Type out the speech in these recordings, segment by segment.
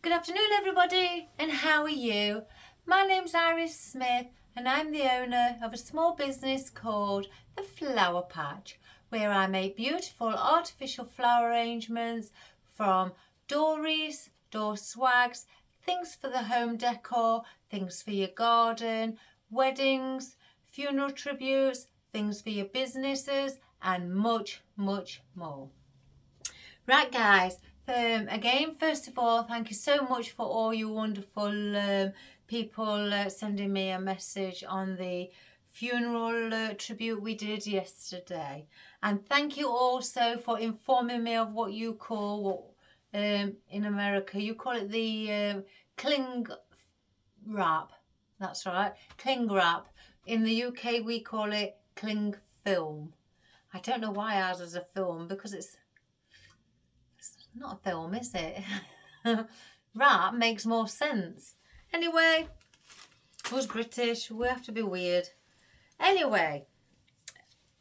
Good afternoon everybody, and how are you? My name's Iris Smith and I'm the owner of a small business called The Flower Patch, where I make beautiful artificial flower arrangements from door wreaths, door swags, things for the home decor, things for your garden, weddings, funeral tributes, things for your businesses and much more. Right guys, again, first of all, thank you so much for all you wonderful people sending me a message on the funeral tribute we did yesterday. And thank you also for informing me of what you call, in America, you call it the cling wrap. That's right, cling wrap. In the UK, we call it cling film. I don't know why ours is a film, because it's not a film, is it? Wrap makes more sense. Anyway, us British, we have to be weird. Anyway,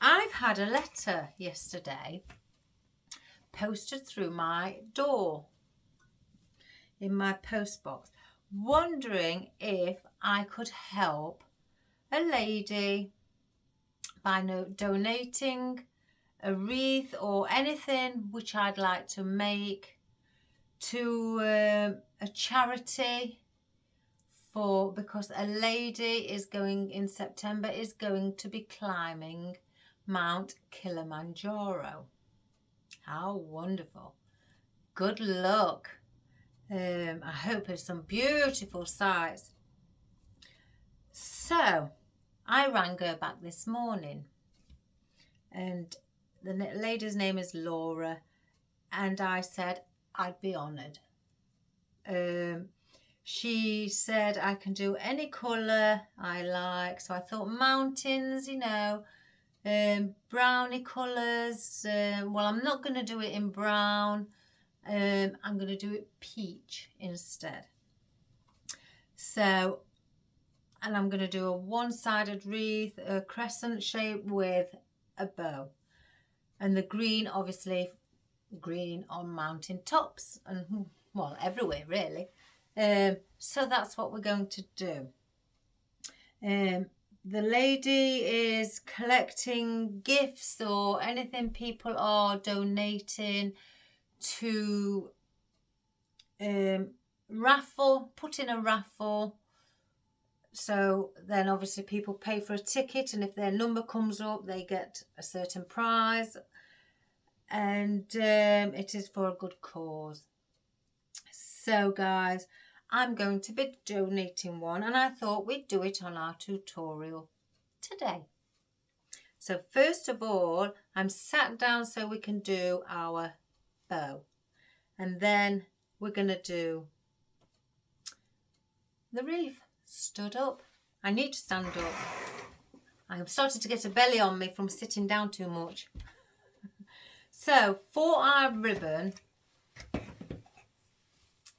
I've had a letter yesterday posted through my door in my post box, wondering if I could help a lady by donating a wreath or anything which I'd like to make to a charity, because a lady is going in September is going to be climbing Mount Kilimanjaro. How wonderful. Good luck. I hope there's some beautiful sights. So I rang her back this morning, and the lady's name is Laura, and I said I'd be honoured. She said I can do any colour I like, so I thought mountains, browny colours. Well, I'm not going to do it in brown. I'm going to do it peach instead. So, and I'm going to do a one-sided wreath, a crescent shape with a bow. And the green, obviously, green on mountain tops and, well, everywhere really. So that's what we're going to do. The lady is collecting gifts or anything people are donating to raffle, put in a raffle. So then obviously people pay for a ticket, and if their number comes up, they get a certain prize. And it is for a good cause. So guys, I'm going to be donating one, and I thought we'd do it on our tutorial today. So first of all, I'm sat down so we can do our bow, and then we're going to do the wreath. Stood up. I need to stand up. I'm starting to get a belly on me from sitting down too much. So for our ribbon,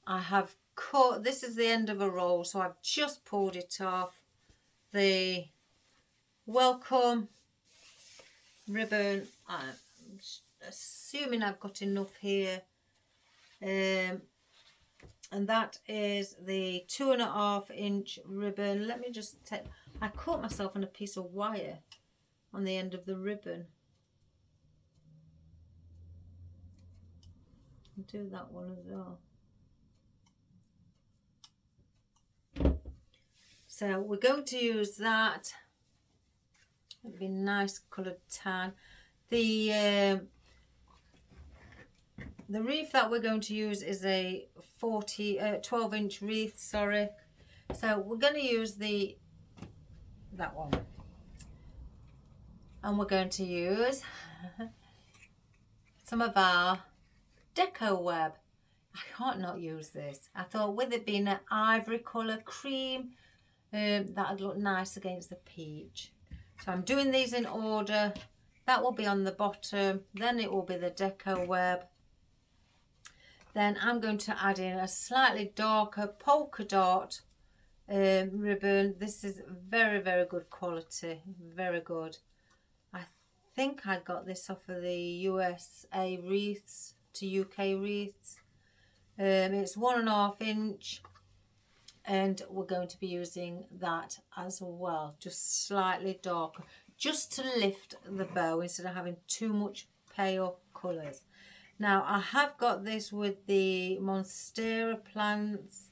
I have cut, this is the end of a roll, so I've just pulled it off the welcome ribbon. I'm assuming I've got enough here, and that is the 2.5 inch ribbon. Let me just take, I caught myself on a piece of wire on the end of the ribbon. I'll do that one as well. So we're going to use that. It'll be nice coloured tan. The wreath that we're going to use is a 12 inch wreath, sorry. So we're going to use that one, and we're going to use some of our deco web. I can't not use this. I thought with it being an ivory colour cream, that'd look nice against the peach. So I'm doing these in order. That will be on the bottom, then it will be the deco web. Then I'm going to add in a slightly darker polka dot ribbon. This is very good quality, very good. I think I got this off of the USA wreaths to UK wreaths. It's 1.5 inch, and we're going to be using that as well, just slightly darker, just to lift the bow instead of having too much pale colours. Now I have got this with the monstera plants,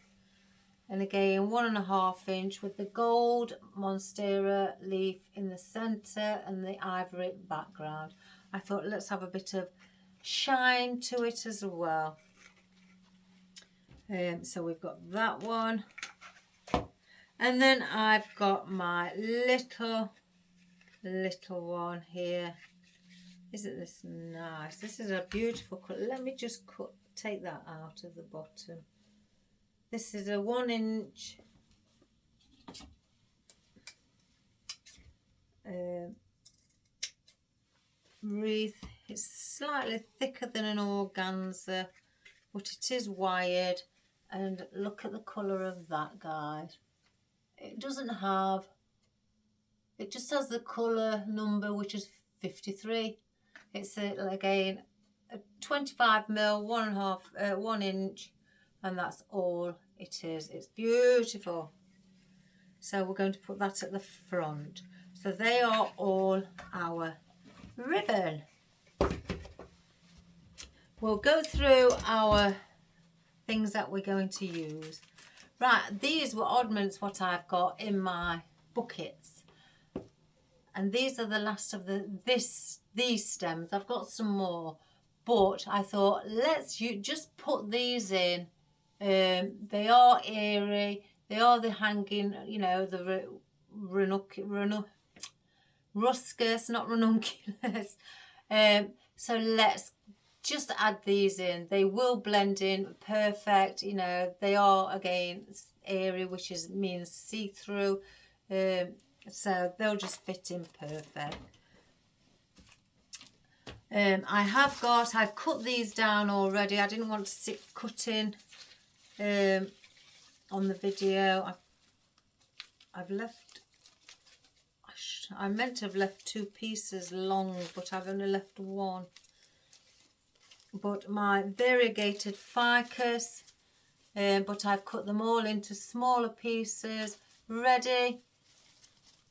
and again 1.5 inch with the gold monstera leaf in the centre and the ivory background. I thought let's have a bit of shine to it as well. So we've got that one, and then I've got my little one here. Isn't this nice? This is a beautiful colour. Let me just take that out of the bottom. This is a 1 inch wreath. It's slightly thicker than an organza, but it is wired, and look at the colour of that, guys. It doesn't have, it just has the colour number, which is 53. It's again a 25mm, 1 inch, and that's all it is. It's beautiful. So we're going to put that at the front. So they are all our ribbon. We'll go through our things that we're going to use. Right, these were oddments what I've got in my buckets, and these are the last of these stems. I've got some more, but I thought let's just put these in. They are airy. They are the hanging, you know, the ruscus, not ranunculus. So let's just add these in. They will blend in perfect. You know, they are again airy, which means see-through. So they'll just fit in perfect. I've cut these down already. I didn't want to sit cutting on the video. I meant to have left 2 pieces long, but I've only left 1. But my variegated ficus, but I've cut them all into smaller pieces, ready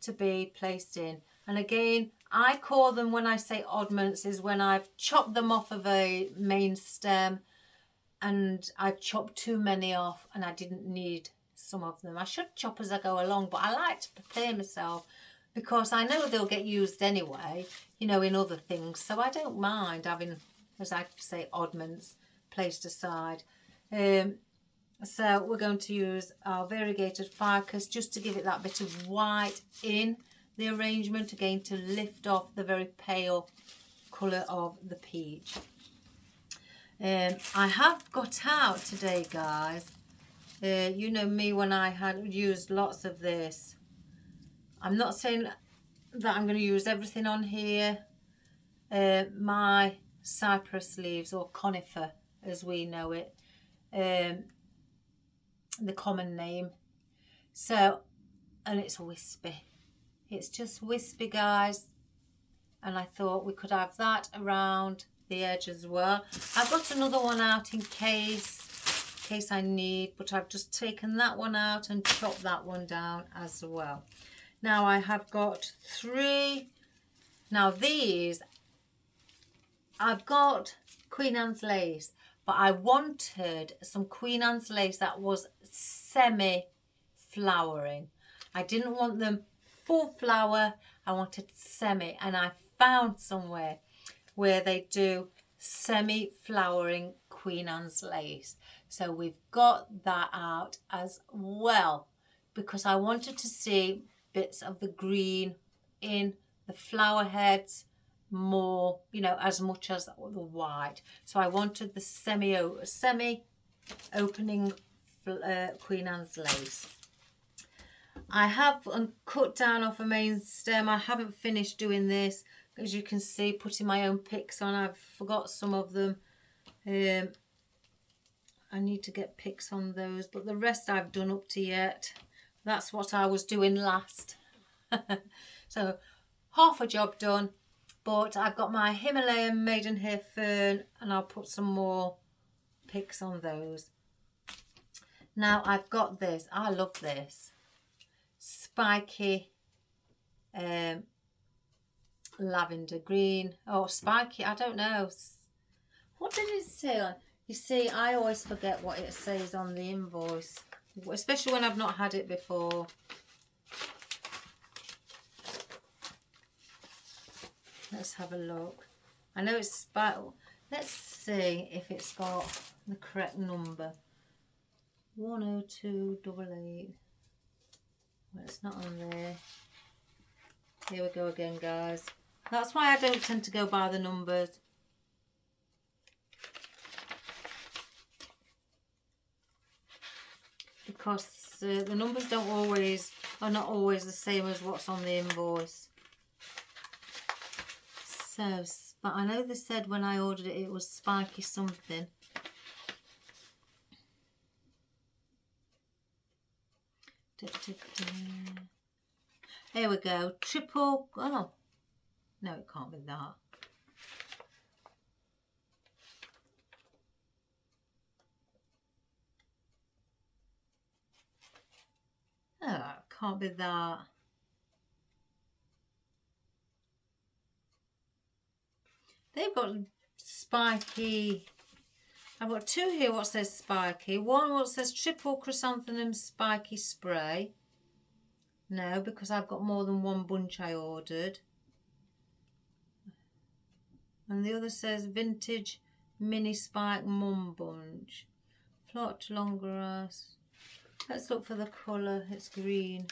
to be placed in. And again, I call them, when I say oddments, is when I've chopped them off of a main stem and I've chopped too many off and I didn't need some of them. I should chop as I go along, but I like to prepare myself because I know they'll get used anyway, you know, in other things. So I don't mind having, as I say, oddments placed aside. So we're going to use our variegated ficus just to give it that bit of white in the arrangement, again to lift off the very pale colour of the peach. I have got out today, guys, you know me, when I had used lots of this. I'm not saying that I'm going to use everything on here. My cypress leaves, or conifer as we know it, the common name. So, and it's wispy. It's just wispy, guys. And I thought we could have that around the edge as well. I've got another one out in case I need, but I've just taken that one out and chopped that one down as well. Now I have got 3. Now these, I've got Queen Anne's lace, but I wanted some Queen Anne's lace that was semi-flowering. I didn't want them full flower, I wanted semi, and I found somewhere where they do semi-flowering Queen Anne's lace. So we've got that out as well, because I wanted to see bits of the green in the flower heads more, you know, as much as the white. So I wanted the semi-opening Queen Anne's lace. I have cut down off a main stem. I haven't finished doing this. As you can see, putting my own picks on. I've forgot some of them. I need to get picks on those, but the rest I've done up to yet. That's what I was doing last. So half a job done, but I've got my Himalayan maidenhair fern, and I'll put some more picks on those. Now I've got this, I love this, spiky lavender green, or spiky, I don't know. What did it say on? You see, I always forget what it says on the invoice, especially when I've not had it before. Let's have a look. I know it's spiky. Let's see if it's got the correct number. 10288. Well, it's not on there. Here we go again, guys. That's why I don't tend to go by the numbers. Because the numbers are not always the same as what's on the invoice. So, but I know they said when I ordered it, it was spiky something. Here we go. Triple. Oh, no, it can't be that. Oh, it can't be that. They've got spiky. I've got two here what says spiky. One what says triple chrysanthemum spiky spray. No, because I've got more than one bunch I ordered. And the other says vintage mini spike mum bunch. Plot long grass. Let's look for the colour. It's green.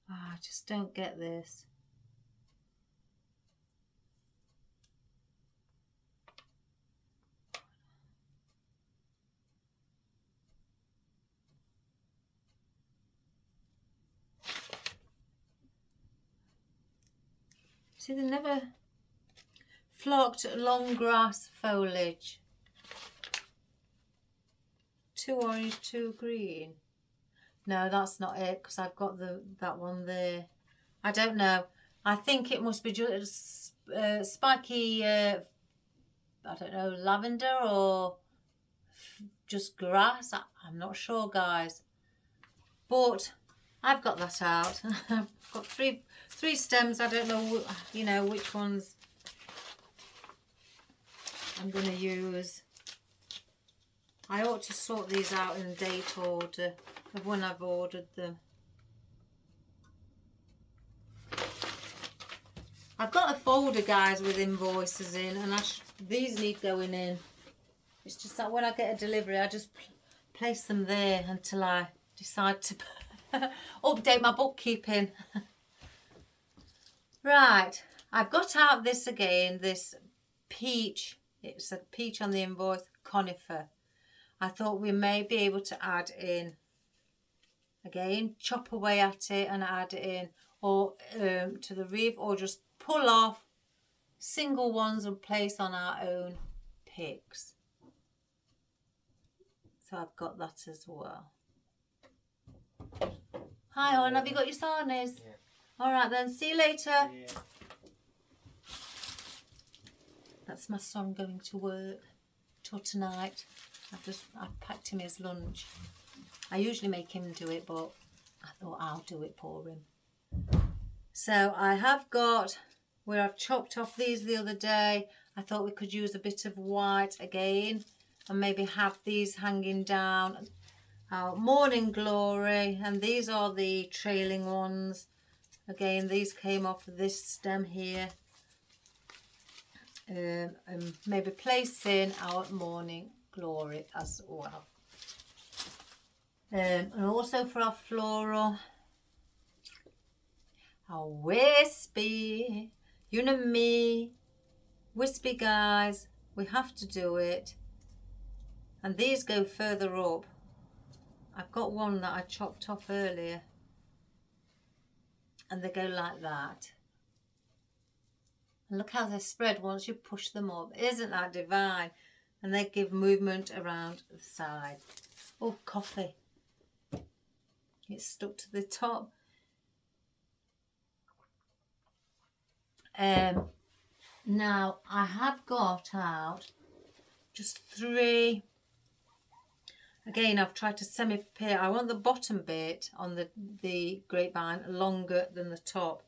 I just don't get this. See, they never flocked long grass foliage. 2 orange, 2 green. No, that's not it, because I've got that one there. I don't know. I think it must be just spiky, I don't know, lavender or just grass. I'm not sure, guys. But I've got that out. I've got three stems. I don't know, you know, which ones I'm going to use. I ought to sort these out in date order of when I've ordered them. I've got a folder, guys, with invoices in, and these need going in. It's just that when I get a delivery, I just place them there until I decide to update my bookkeeping. Right, I've got out this again, this peach. It's a peach on the invoice, conifer. I thought we may be able to add in, again, chop away at it and add it in, or to the wreath, or just pull off single ones and place on our own picks. So I've got that as well. Hi, hon, have you got your sarnies? Yeah. All right then, see you later. Yeah. That's my son going to work till tonight. I've packed him his lunch. I usually make him do it, but I thought I'll do it for him. So I have got, where I've chopped off these the other day, I thought we could use a bit of white again and maybe have these hanging down. Our morning glory, and these are the trailing ones. Again, these came off of this stem here. And maybe place in our morning glory as well. And also for our floral, our wispy, you know me, wispy guys, we have to do it. And these go further up. I've got one that I chopped off earlier, and they go like that. And look how they spread once you push them up. Isn't that divine? And they give movement around the side. Oh, coffee. It's stuck to the top. Now I have got out just 3. Again, I've tried to semi-prepare. I want the bottom bit on the grapevine longer than the top.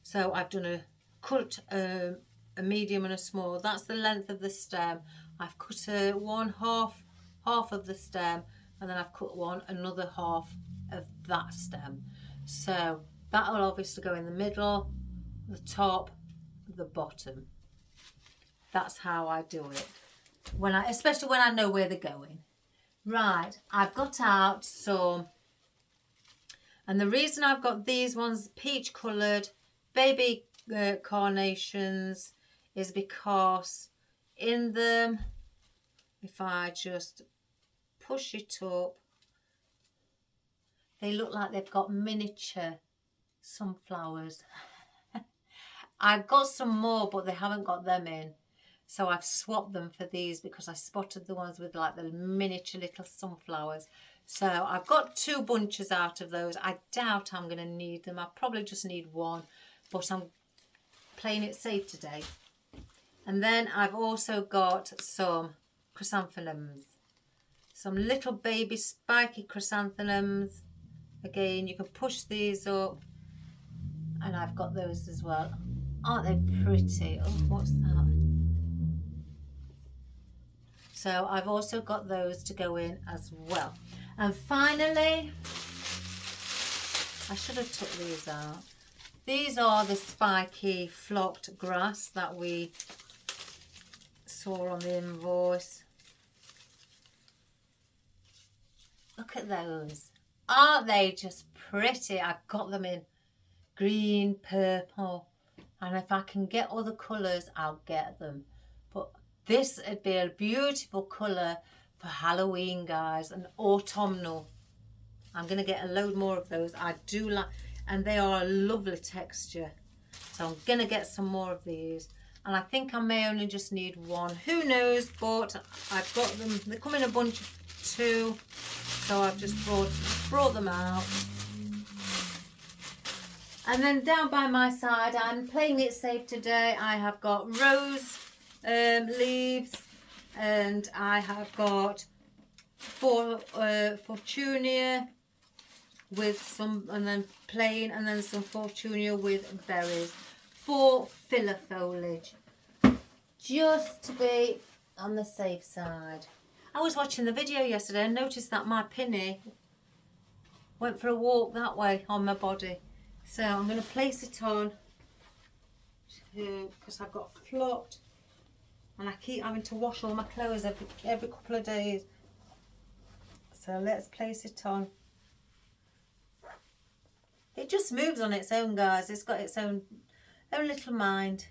So I've done a cut a medium and a small. That's the length of the stem. I've cut half of the stem, and then I've cut another half of that stem. So that'll obviously go in the middle, the top, the bottom. That's how I do it. Especially when I know where they're going. Right, I've got out some, and the reason I've got these ones peach coloured baby carnations is because in them, if I just push it up, they look like they've got miniature sunflowers. I've got some more, but they haven't got them in. So I've swapped them for these because I spotted the ones with like the miniature little sunflowers. So I've got 2 bunches out of those. I doubt I'm going to need them. I probably just need 1, but I'm playing it safe today. And then I've also got some chrysanthemums. Some little baby spiky chrysanthemums. Again, you can push these up. And I've got those as well. Aren't they pretty? Oh, what's that? So I've also got those to go in as well. And finally, I should have took these out. These are the spiky flocked grass that we saw on the invoice. Look at those. Aren't they just pretty? I've got them in green, purple. And if I can get other colours, I'll get them. But this would be a beautiful colour for Halloween, guys, and autumnal. I'm going to get a load more of those. I do like, and they are a lovely texture. So I'm going to get some more of these. And I think I may only just need 1. Who knows, but I've got them. They come in a bunch of 2. So I've just brought them out. And then down by my side, I'm playing it safe today. I have got rose leaves, and I have got fortunia with some, and then plain, and then some fortunia with berries for filler foliage, just to be on the safe side. I was watching the video yesterday and noticed that my pinny went for a walk that way on my body. So I'm going to place it on because I've got flocked, and I keep having to wash all my clothes every couple of days. So let's place it on. It just moves on its own, guys. It's got its own little mind.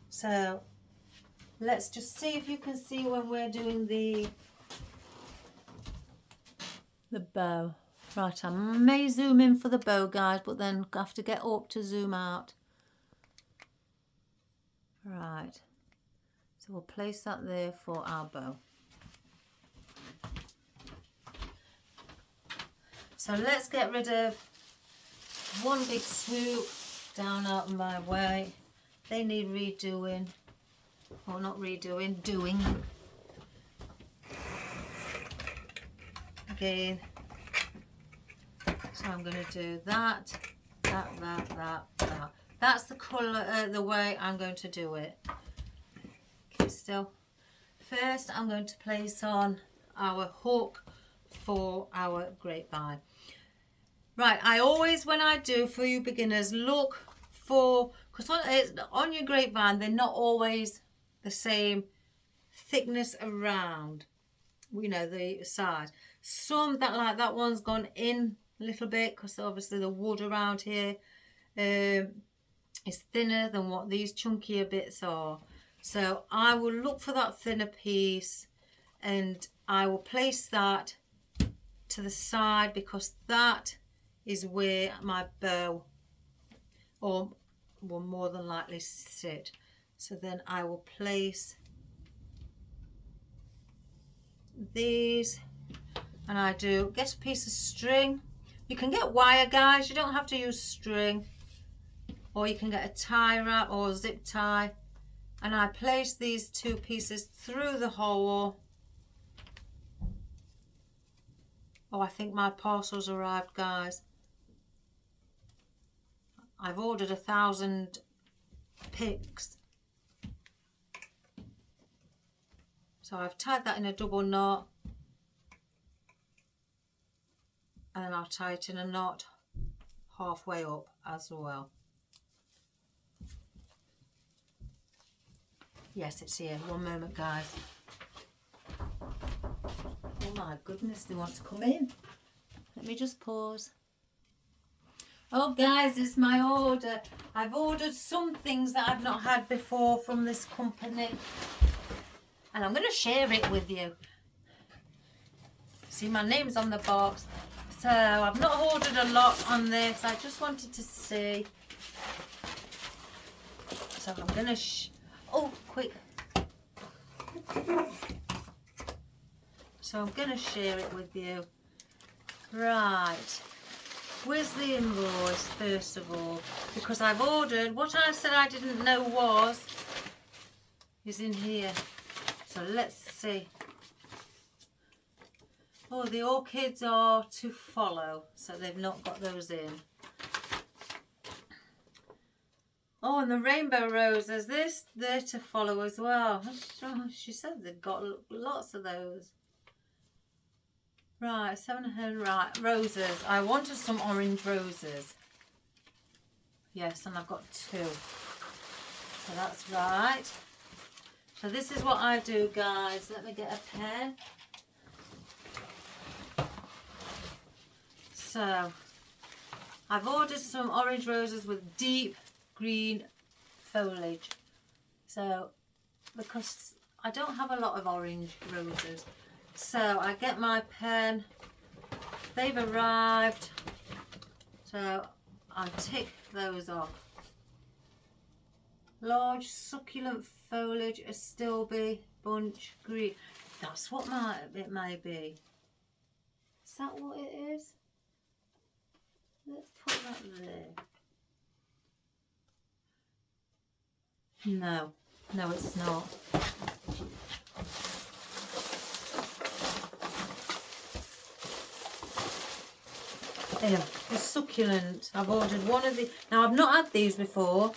So let's just see if you can see when we're doing the bow. Right, I may zoom in for the bow, guys, but then I have to get up to zoom out. Right, so we'll place that there for our bow. So let's get rid of one big swoop down out of my way. They need redoing, or not redoing, doing. Again. So I'm going to do that. That's the colour, the way I'm going to do it. Okay, still. First, I'm going to place on our hook for our grapevine. Right, I always, when I do for you beginners, look for, because on your grapevine, they're not always the same thickness around, you know, the size. Some that one's gone in a little bit because obviously the wood around here is thinner than what these chunkier bits are. So I will look for that thinner piece, and I will place that to the side because that is where my bow will more than likely sit. So then I will place these, and I do get a piece of string. You can get wire, guys, you don't have to use string. or you can get a tie wrap or zip tie. And I place these two pieces through the hole. Oh, I think my parcel's arrived, guys. I've ordered 1,000 picks. So I've tied that in a double knot. And then I'll tie it in a knot halfway up as well. Yes, it's here. One moment, guys. Oh my goodness, they want to come in. Let me just pause. Oh guys, it's my order. I've ordered some things that I've not had before from this company. And I'm going to share it with you. See, my name's on the box. So I've not ordered a lot on this. I just wanted to see. So I'm going to... Oh, quick. So I'm going to share it with you. Right. Where's the invoice, first of all? Because I've ordered, what I said I didn't know is in here. So let's see. Oh, the orchids are to follow. So they've not got those in. Oh, and the rainbow roses, they're to follow as well. She said they've got lots of those. Right, 700, right, roses. I wanted some orange roses. Yes, and I've got 2. So that's right. So this is what I do, guys. Let me get a pen. So, I've ordered some orange roses with deep green foliage. So, because I don't have a lot of orange roses. So I get my pen, they've arrived, so I tick those off. Large succulent foliage, a stilby, bunch, green. That's what it may be. Is that what it is? Let's put that there. No, it's not. There, the succulent. I've ordered one of the. Now I've not had these before,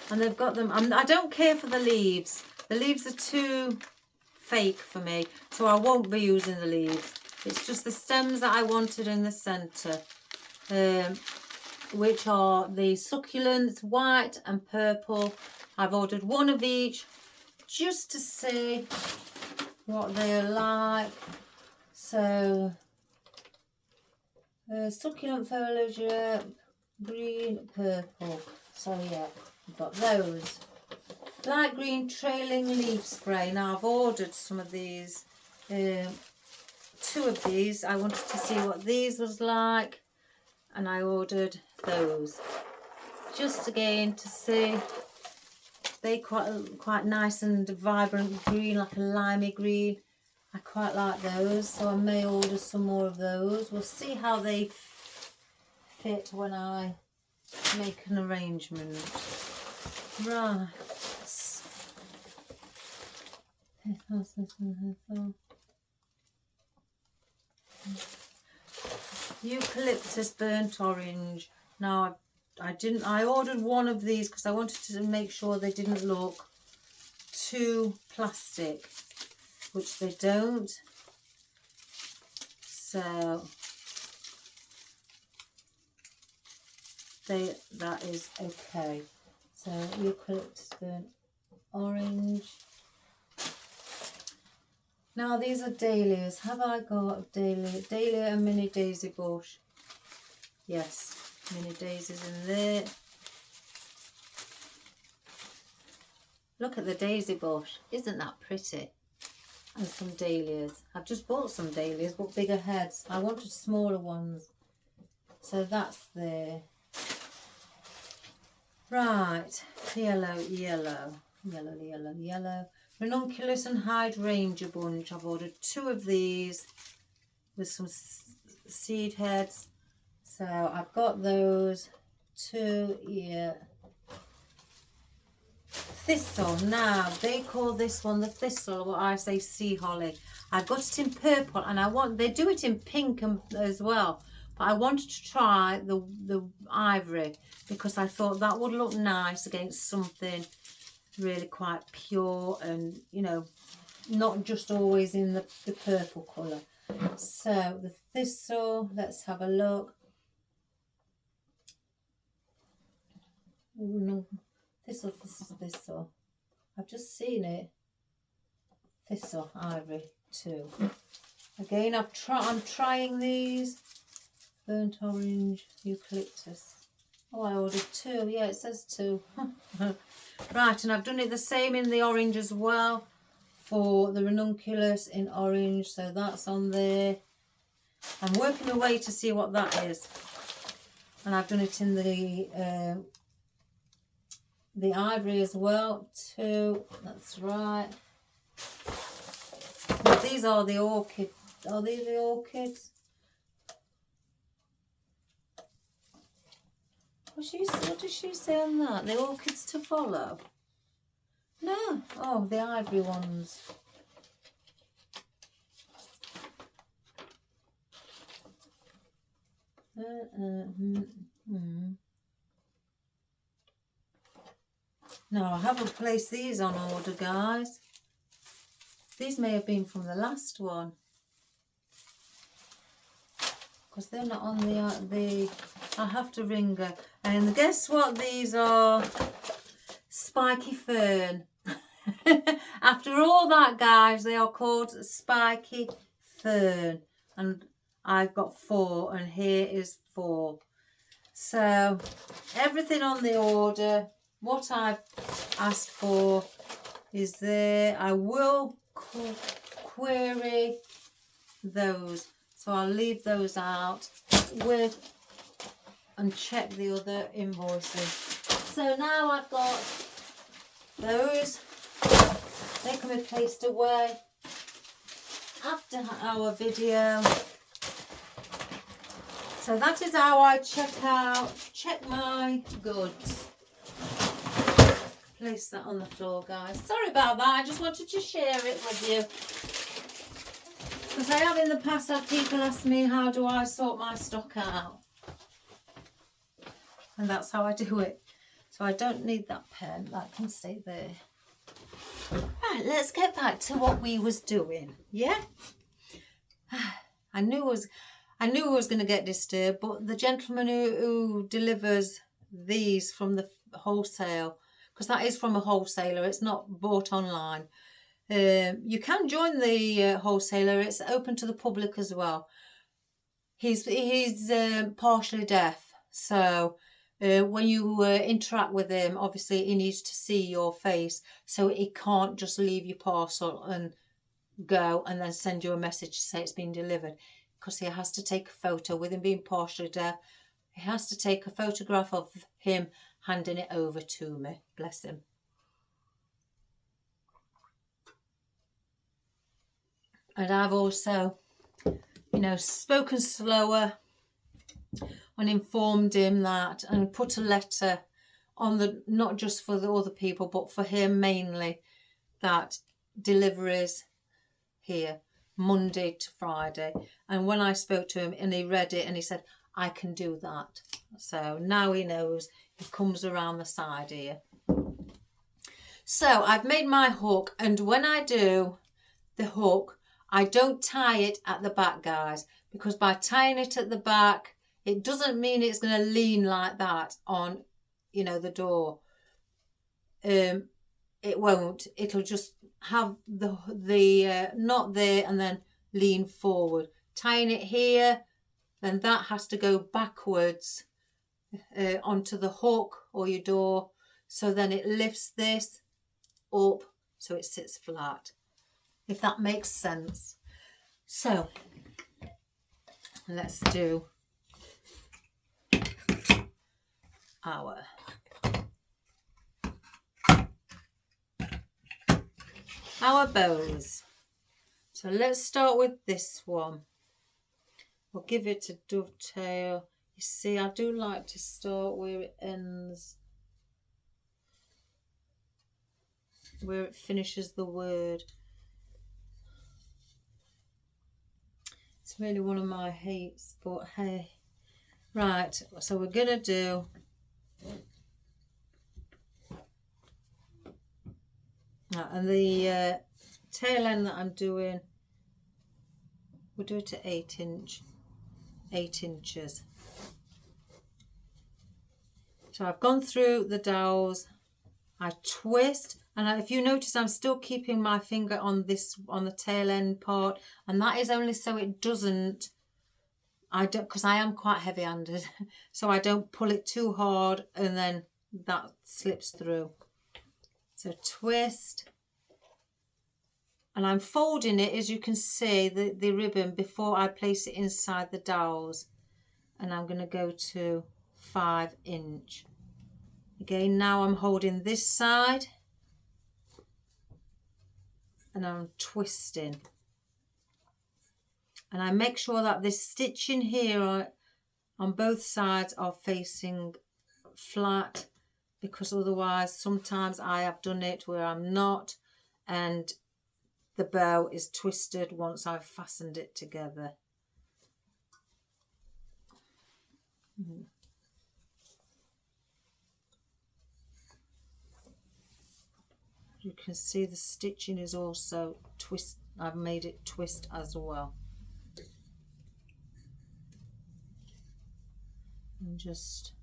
and they've got them. I don't care for the leaves. The leaves are too fake for me, so I won't be using the leaves. It's just the stems that I wanted in the centre, which are the succulents, white and purple. I've ordered one of each just to see what they're like. So. Succulent foliage, green, purple. So yeah, I've got those. Light green trailing leaf spray. Now I've ordered some of these, 2 of these. I wanted to see what these was like, and I ordered those. Just again to see. They quite nice and vibrant green, like a limey green. I quite like those, so I may order some more of those. We'll see how they fit when I make an arrangement. Right. Eucalyptus burnt orange. Now I ordered one of these because I wanted to make sure they didn't look too plastic, which they don't. So that is okay. So eucalyptus burnt orange. Now these are dahlias. Have I got a dahlia? Dahlia and mini daisy bush. Yes, mini daisies in there. Look at the daisy bush. Isn't that pretty? And some dahlias. I've just bought some dahlias, but bigger heads. I wanted smaller ones. So that's there. Right. Yellow. Ranunculus and hydrangea bunch. I've ordered 2 of these with some seed heads. So I've got those two, yeah. Thistle. Now they call this one the thistle, what I say sea holly. I got it in purple, and they do it in pink as well, but I wanted to try the ivory because I thought that would look nice against something really quite pure and, you know, not just always in the purple colour. So the thistle, let's have a look. Oh no, thistle, this is thistle. I've just seen it. Thistle, ivory, two. Again, I'm trying these. Burnt orange, eucalyptus. Oh, I ordered two. Yeah, it says two. Right, and I've done it the same in the orange as well for the ranunculus in orange. So that's on there. I'm working my way to see what that is. And I've done it in the ivory as well. Two. That's right. But these are the orchid. Are these the orchids? What does she say on that? The orchids to follow? No. Oh, the ivory ones. No, I haven't placed these on order, guys. These may have been from the last one, because they're not on the. I have to ring her. And guess what? These are spiky fern. After all that, guys, they are called spiky fern, and I've got 4, and here is 4. So everything on the order, what I've asked for is there. I will query those, so I'll leave those out and check the other invoices. So now I've got those. They can be placed away after our video. So that is how I check my goods. Place that on the floor, guys. Sorry about that. I just wanted to share it with you, because I have in the past had people ask me, how do I sort my stock out? And that's how I do it. So I don't need that pen. That can stay there. Right, let's get back to what we was doing. Yeah? I knew I was going to get disturbed, but the gentleman who delivers these from the wholesale, because that is from a wholesaler, it's not bought online. You can join the wholesaler. It's open to the public as well. He's partially deaf, so when you interact with him, obviously he needs to see your face, so he can't just leave your parcel and go and then send you a message to say it's been delivered, because he has to take a photo. With him being partially deaf, he has to take a photograph of him handing it over to me. Bless him. And I've also, you know, spoken slower and informed him that, and put a letter on the, not just for the other people, but for him mainly, that deliveries here Monday to Friday. And when I spoke to him and he read it and he said, I can do that. So now he knows. He comes around the side here. So I've made my hook, and when I do the hook, I don't tie it at the back, guys, because by tying it at the back, it doesn't mean it's going to lean like that on, you know, the door. It won't. It'll just have the knot there and then lean forward. Tying it here, then that has to go backwards onto the hook or your door. So then it lifts this up so it sits flat, if that makes sense. So let's do our bows. So let's start with this one. We'll give it a dovetail. You see, I do like to start where it ends, where it finishes the word. It's really one of my hates, but hey. Right, so we're gonna do and the tail end that I'm doing, we'll do it at 8 inches. So I've gone through the dowels, I twist, and if you notice I'm still keeping my finger on the tail end part, and that is only so it doesn't, because I am quite heavy-handed, so I don't pull it too hard and then that slips through. So twist, and I'm folding it, as you can see, the ribbon before I place it inside the dowels, and I'm going to go to 5 inch. Again, now I'm holding this side and I'm twisting, and I make sure that this stitching here on both sides are facing flat, because otherwise sometimes I have done it where I'm not, and the bow is twisted once I've fastened it together. You can see the stitching is also twist. I've made it twist as well. And just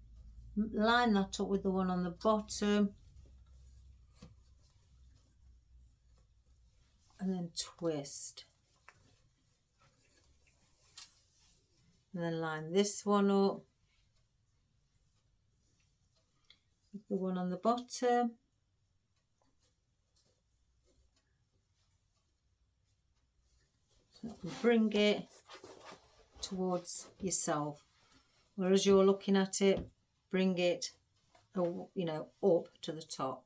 line that up with the one on the bottom, and then twist, and then line this one up with the one on the bottom, so bring it towards yourself, whereas you're looking at it, bring it, you know, up to the top.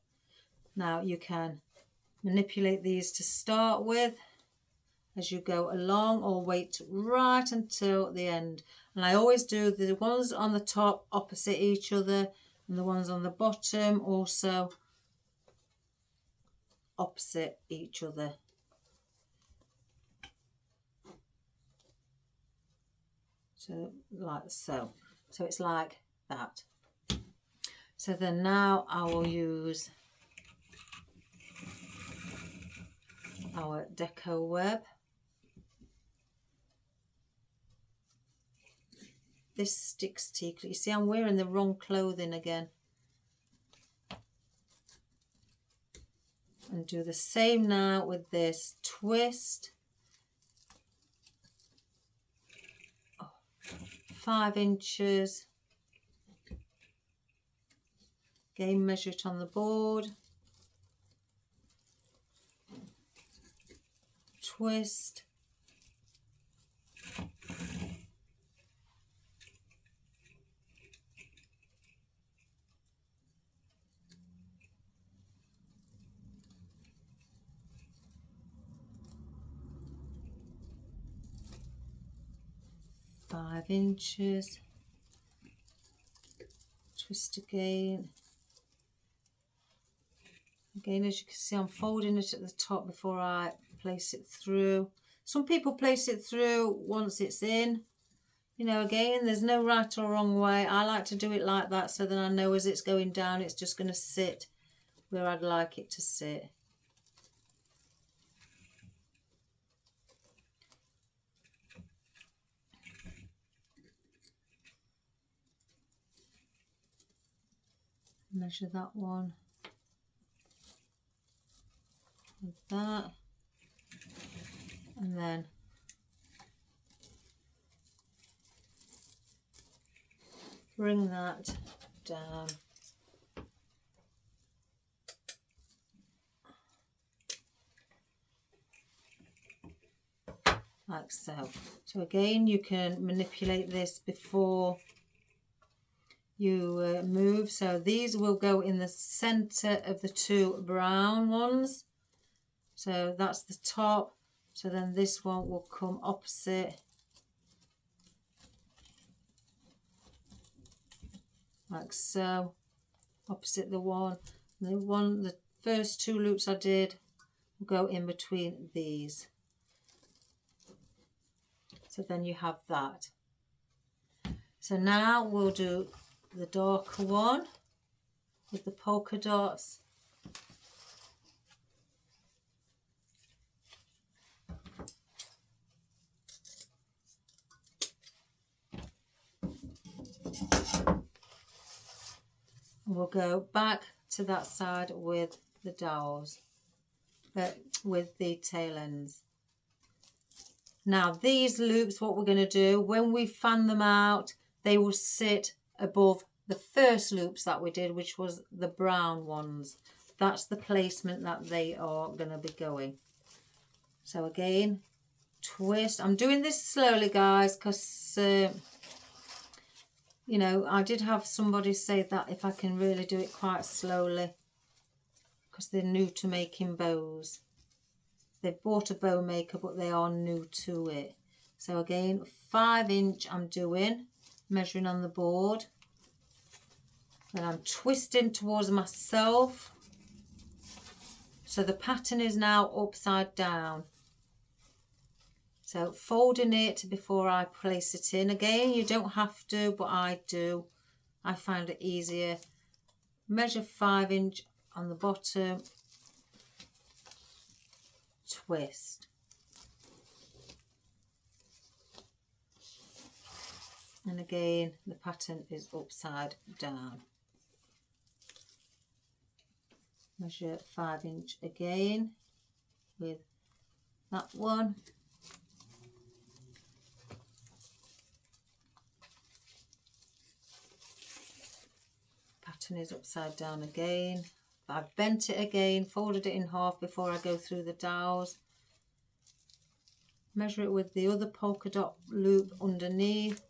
Now you can manipulate these to start with as you go along, or wait right until the end. And I always do the ones on the top opposite each other, and the ones on the bottom also opposite each other. So like so. So it's like that. So then now I will use our deco web. This sticks to you. You see, I'm wearing the wrong clothing again. And do the same now with this. Twist. 5 inches. Again, measure it on the board. Twist. Five inches. Twist again. Again, as you can see, I'm folding it at the top before I place it through. Some people place it through once it's in. You know, again, there's no right or wrong way. I like to do it like that, so then I know as it's going down, it's just going to sit where I'd like it to sit. Measure that one with that, and then bring that down like so. So again, you can manipulate this before you move. So these will go in the center of the two brown ones. So that's the top. So then this one will come opposite. like so, opposite the one. The first 2 loops I did will go in between these. So then you have that. So now we'll do the darker one with the polka dots. We'll go back to that side with the dowels, with the tail ends. Now these loops, what we're going to do, when we fan them out, they will sit above the first loops that we did, which was the brown ones. That's the placement that they are going to be going. So again, twist. I'm doing this slowly, guys, because you know, I did have somebody say that if I can really do it quite slowly, because they're new to making bows. They've bought a bow maker, but they are new to it. So again, 5 inch I'm doing, measuring on the board. Then I'm twisting towards myself. So the pattern is now upside down. So folding it before I place it in. Again, you don't have to, but I do. I find it easier. Measure 5 inch on the bottom. Twist. And again, the pattern is upside down. Measure 5 inch again with that one. Pattern is upside down again. I've bent it again, folded it in half before I go through the dowels. Measure it with the other polka dot loop underneath,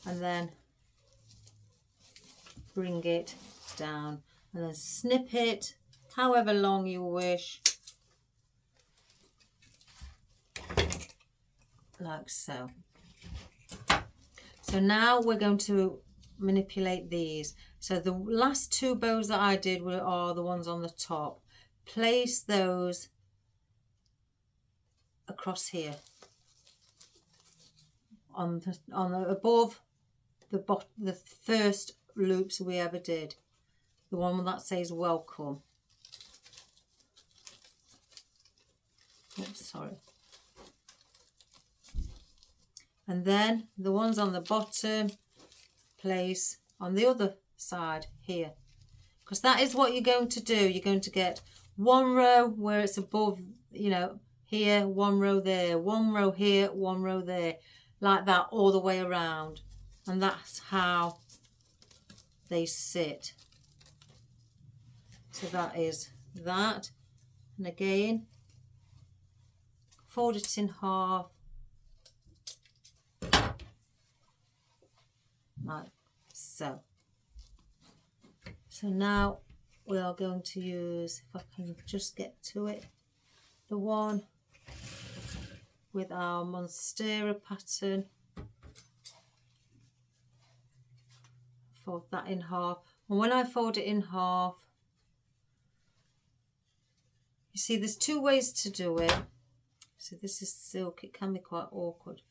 and then bring it down, and then snip it however long you wish, like so. So now we're going to manipulate these. So the last 2 bows that I did are the ones on the top. Place those across here on the above the first loops we ever did, the one that says welcome. Oops, sorry. And then the ones on the bottom, place on the other side here, because that is what you're going to do. You're going to get 1 row where it's above, you know, here, 1 row there, 1 row here, 1 row there, like that all the way around. And that's how they sit. So that is that. And again, fold it in half, like so. So now we are going to use, if I can just get to it, the one with our monstera pattern. Fold that in half, and when I fold it in half, you see there's 2 ways to do it. So this is silk, it can be quite awkward.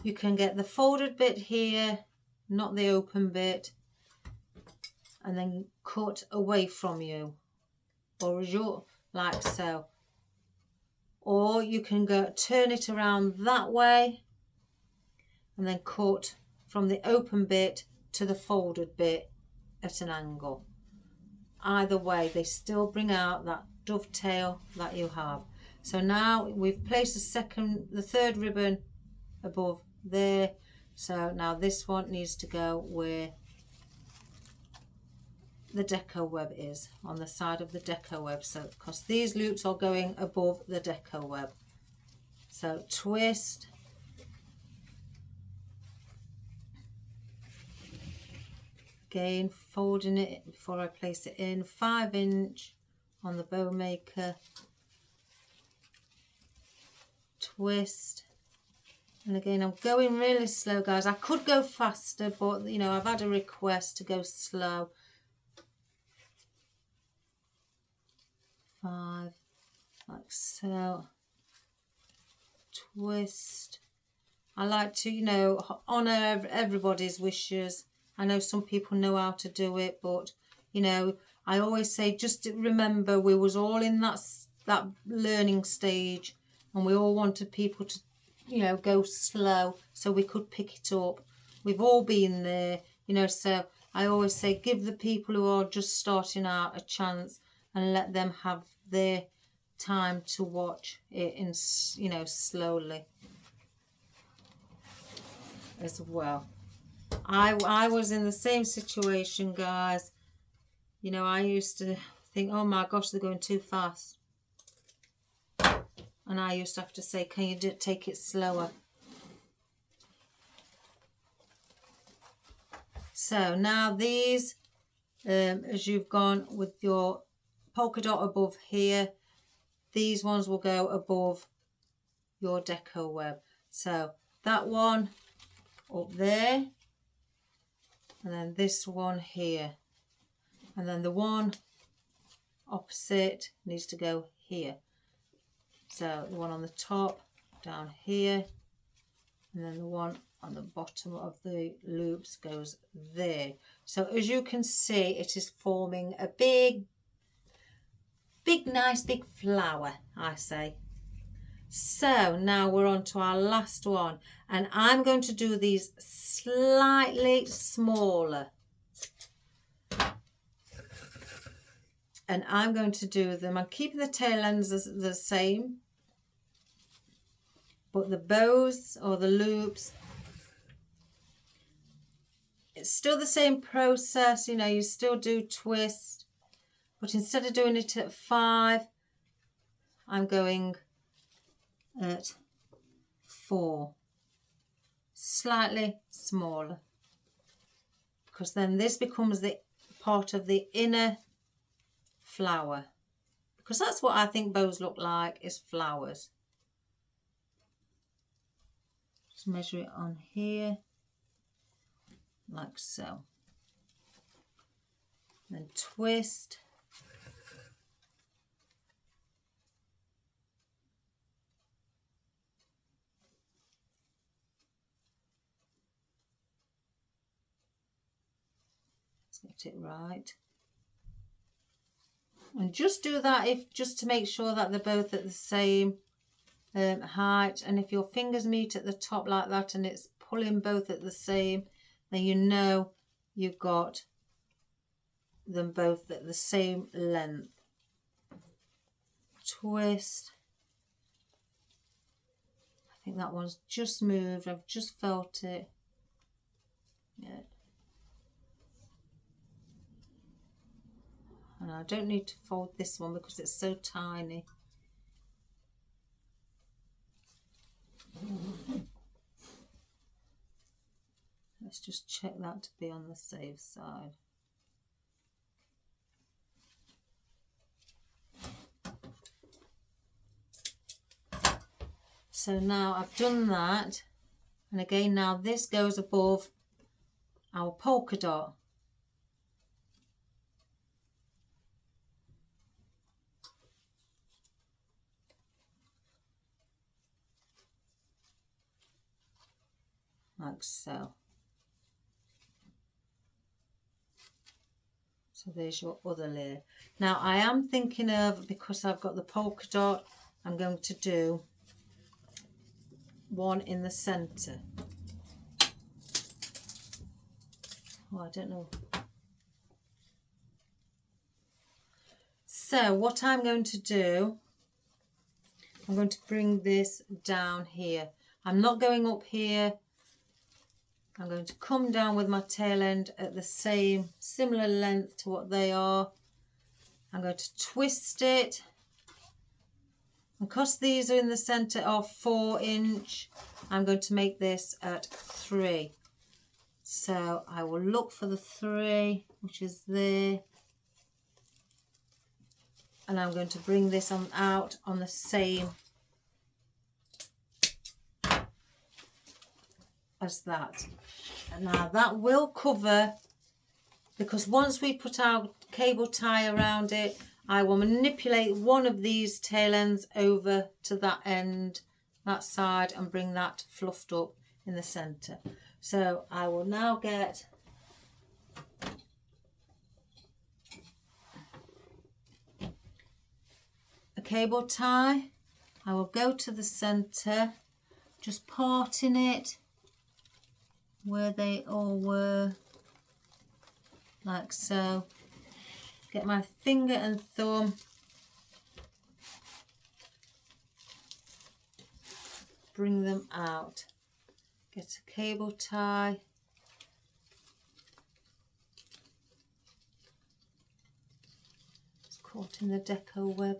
You can get the folded bit here, not the open bit, and then cut away from you, or like so. Or you can go turn it around that way and then cut from the open bit to the folded bit at an angle. Either way, they still bring out that dovetail that you have. So now we've placed the 3rd ribbon above there. So now this one needs to go where the deco web is, on the side of the deco web. So because these loops are going above the deco web. So twist. Again, folding it before I place it in, 5 inch on the bow maker. Twist. And again, I'm going really slow, guys. I could go faster, but, you know, I've had a request to go slow. 5, like so. Twist. I like to, you know, honour everybody's wishes. I know some people know how to do it, but, you know, I always say, just remember, we was all in that learning stage, and we all wanted people to, you know, go slow so we could pick it up. We've all been there, you know, so I always say, give the people who are just starting out a chance and let them have their time to watch it in, you know, slowly as well. I was in the same situation, guys. You know, I used to think, oh my gosh, they're going too fast. And I used to have to say, can you take it slower? So now these, as you've gone with your polka dot above here, these ones will go above your deco web. So that one up there, and then this one here, and then the one opposite needs to go here. So the one on the top down here, and then the one on the bottom of the loops goes there. So as you can see, it is forming a big nice big flower, I say. So now we're on to our last one, and I'm going to do these slightly smaller, and I'm going to do them, I'm keeping the tail ends the same, but the bows or the loops, it's still the same process. You know, you still do twist, but instead of doing it at 5, I'm going at 4, slightly smaller, because then this becomes the part of the inner flower, because that's what I think bows look like, is flowers. Just measure it on here like so, then twist. Let's get it right. And just do that just to make sure that they're both at the same height. And if your fingers meet at the top like that and it's pulling both at the same, then you know you've got them both at the same length. Twist. I think that one's just moved. I've just felt it. Yeah. And I don't need to fold this one because it's so tiny. Let's just check that to be on the safe side. So now I've done that, and again now this goes above our polka dot. Like so. So there's your other layer. Now I am thinking of, because I've got the polka dot, I'm going to do one in the center. Oh, I don't know. So what I'm going to do, I'm going to bring this down here. I'm not going up here. I'm going to come down with my tail end at the same, similar length to what they are. I'm going to twist it. And because these are in the center of 4-inch, I'm going to make this at 3. So I will look for the 3, which is there. And I'm going to bring this on out on the same as that. And now that will cover, because once we put our cable tie around it, I will manipulate one of these tail ends over to that end, that side, and bring that fluffed up in the centre. So I will now get a cable tie. I will go to the centre, just parting it where they all were, like so. Get my finger and thumb, bring them out. Get a cable tie. It's caught in the deco web.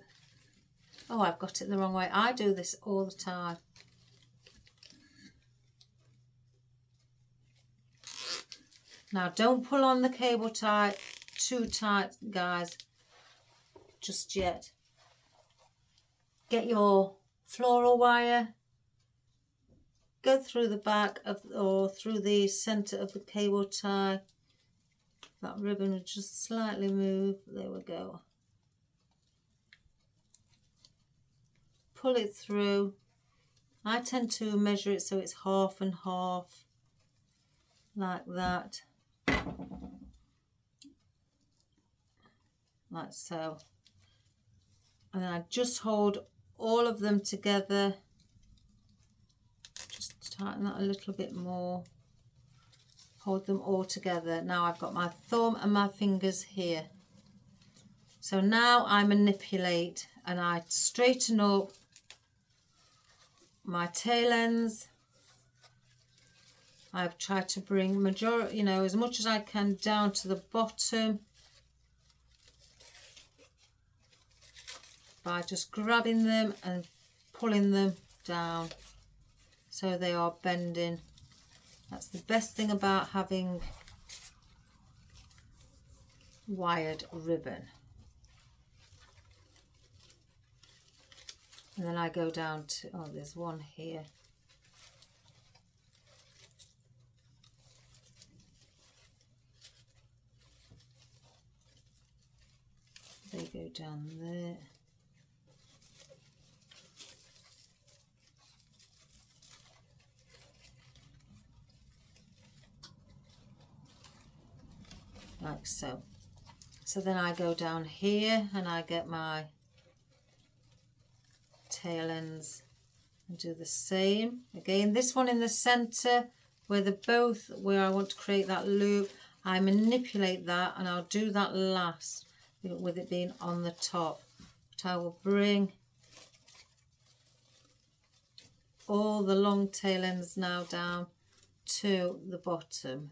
Oh, I've got it the wrong way. I do this all the time. Now don't pull on the cable tie too tight, guys, just yet. Get your floral wire, go through the back of, or through the centre of the cable tie. That ribbon will just slightly move. There we go. Pull it through. I tend to measure it so it's half and half, like that. Like so. And then I just hold all of them together. Just tighten that a little bit more. Hold them all together. Now I've got my thumb and my fingers here. So now I manipulate and I straighten up my tail ends. I've tried to bring majority, as much as I can down to the bottom by just grabbing them and pulling them down so they are bending. That's the best thing about having wired ribbon. And then I go down to, oh, there's one here. They go down there. Like so. So then I go down here and I get my tail ends and do the same. Again, this one in the centre where they're both, where I want to create that loop, I manipulate that and I'll do that last with it being on the top. But I will bring all the long tail ends now down to the bottom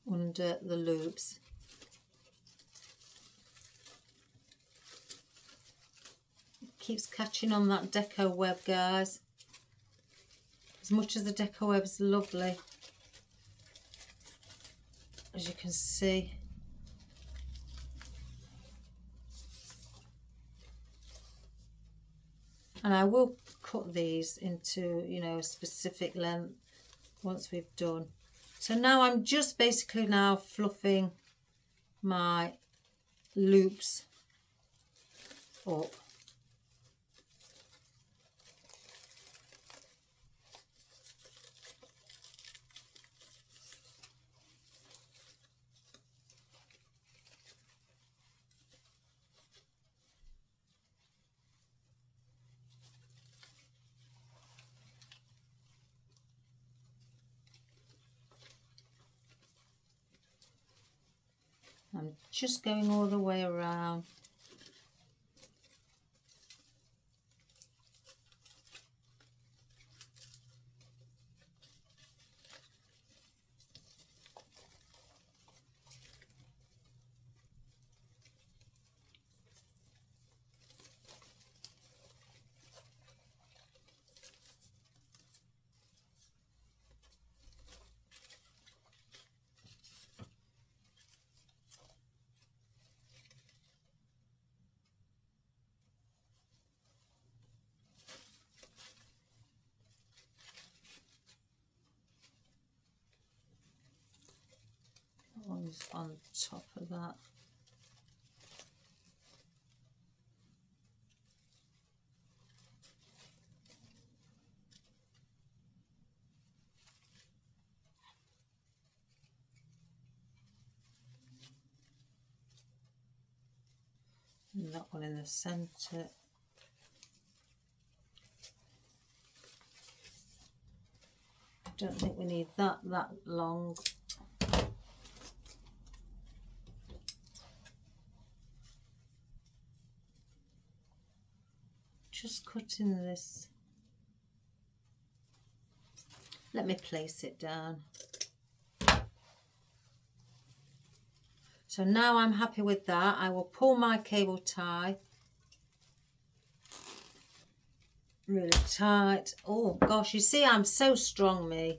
under the loops. It keeps catching on that deco web, guys. As much as the deco web is lovely, as you can see. And I will cut these into, a specific length once we've done. So now I'm just basically now fluffing my loops up. I'm just going all the way around. comes on top of that. And that one in the centre. I don't think we need that long. Just cutting this. Let me place it down. So now I'm happy with that. I will pull my cable tie really tight. Oh gosh, you see I'm so strong, me.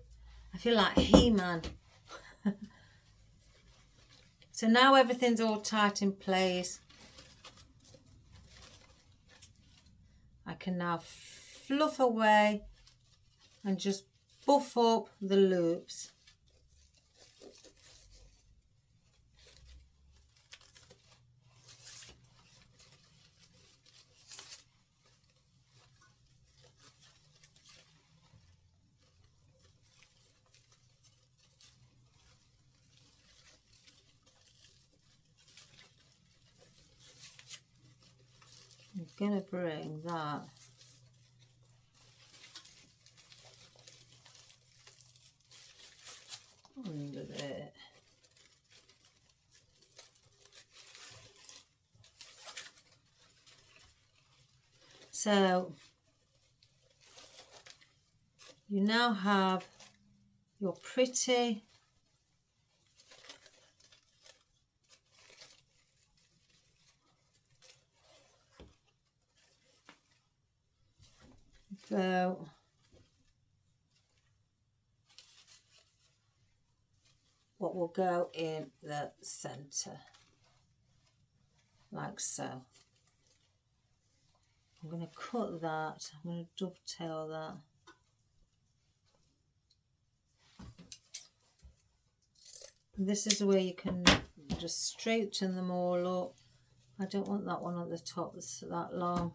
I feel like He-Man. So now everything's all tight in place. I can now fluff away and just buff up the loops. I'm going to bring that under there. So you now have your pretty bow. What will go in the centre, like so. I'm going to cut that, I'm going to dovetail that. And this is where you can just straighten them all up. I don't want that one at the top that's that long.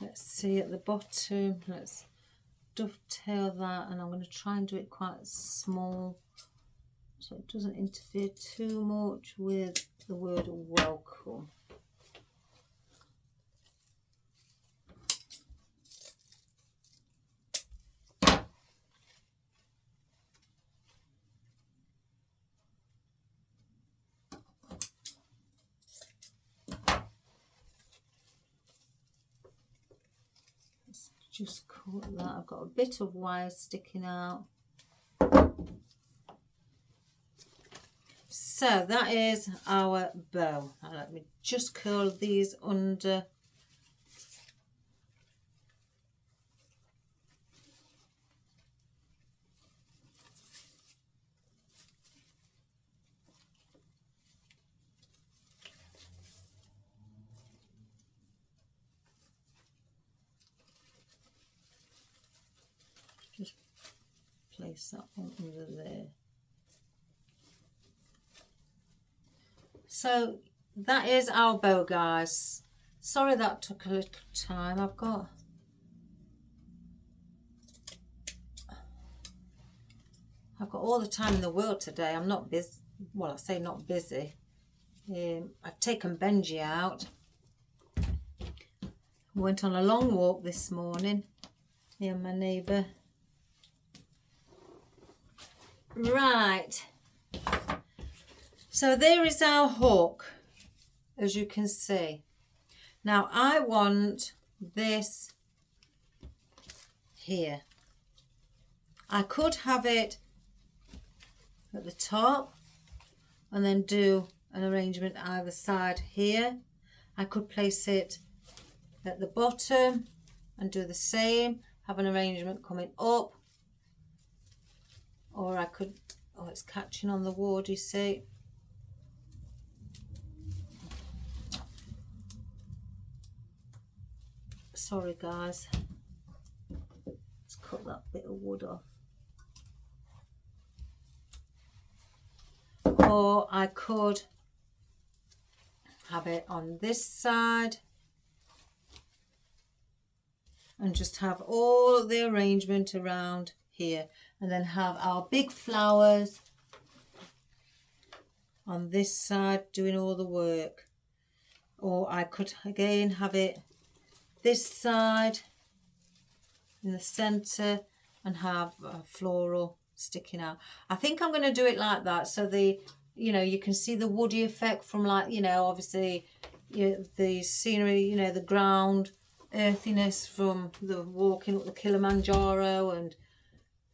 Let's see at the bottom, let's dovetail that, and I'm going to try and do it quite small so it doesn't interfere too much with the word welcome. Let's just cut that. I've got a bit of wire sticking out. So that is our bow. Now let me just curl these under. Just place that one under there. So that is our bow, guys. Sorry that took a little time. I've got all the time in the world today. I'm not busy. Well, I say not busy. I've taken Benji out. We went on a long walk this morning, me and my neighbour. Right. So there is our hook, as you can see. Now I want this here. I could have it at the top and then do an arrangement either side here. I could place it at the bottom and do the same, have an arrangement coming up, or I could, oh, it's catching on the wood, you see. Sorry guys, let's cut that bit of wood off. Or I could have it on this side and just have all the arrangement around here, and then have our big flowers on this side doing all the work. Or I could again have it this side in the center and have a floral sticking out. I think I'm going to do it like that, so the, you know, you can see the woody effect from, like, you know, obviously the scenery, you know, the ground earthiness from the walking up the Kilimanjaro and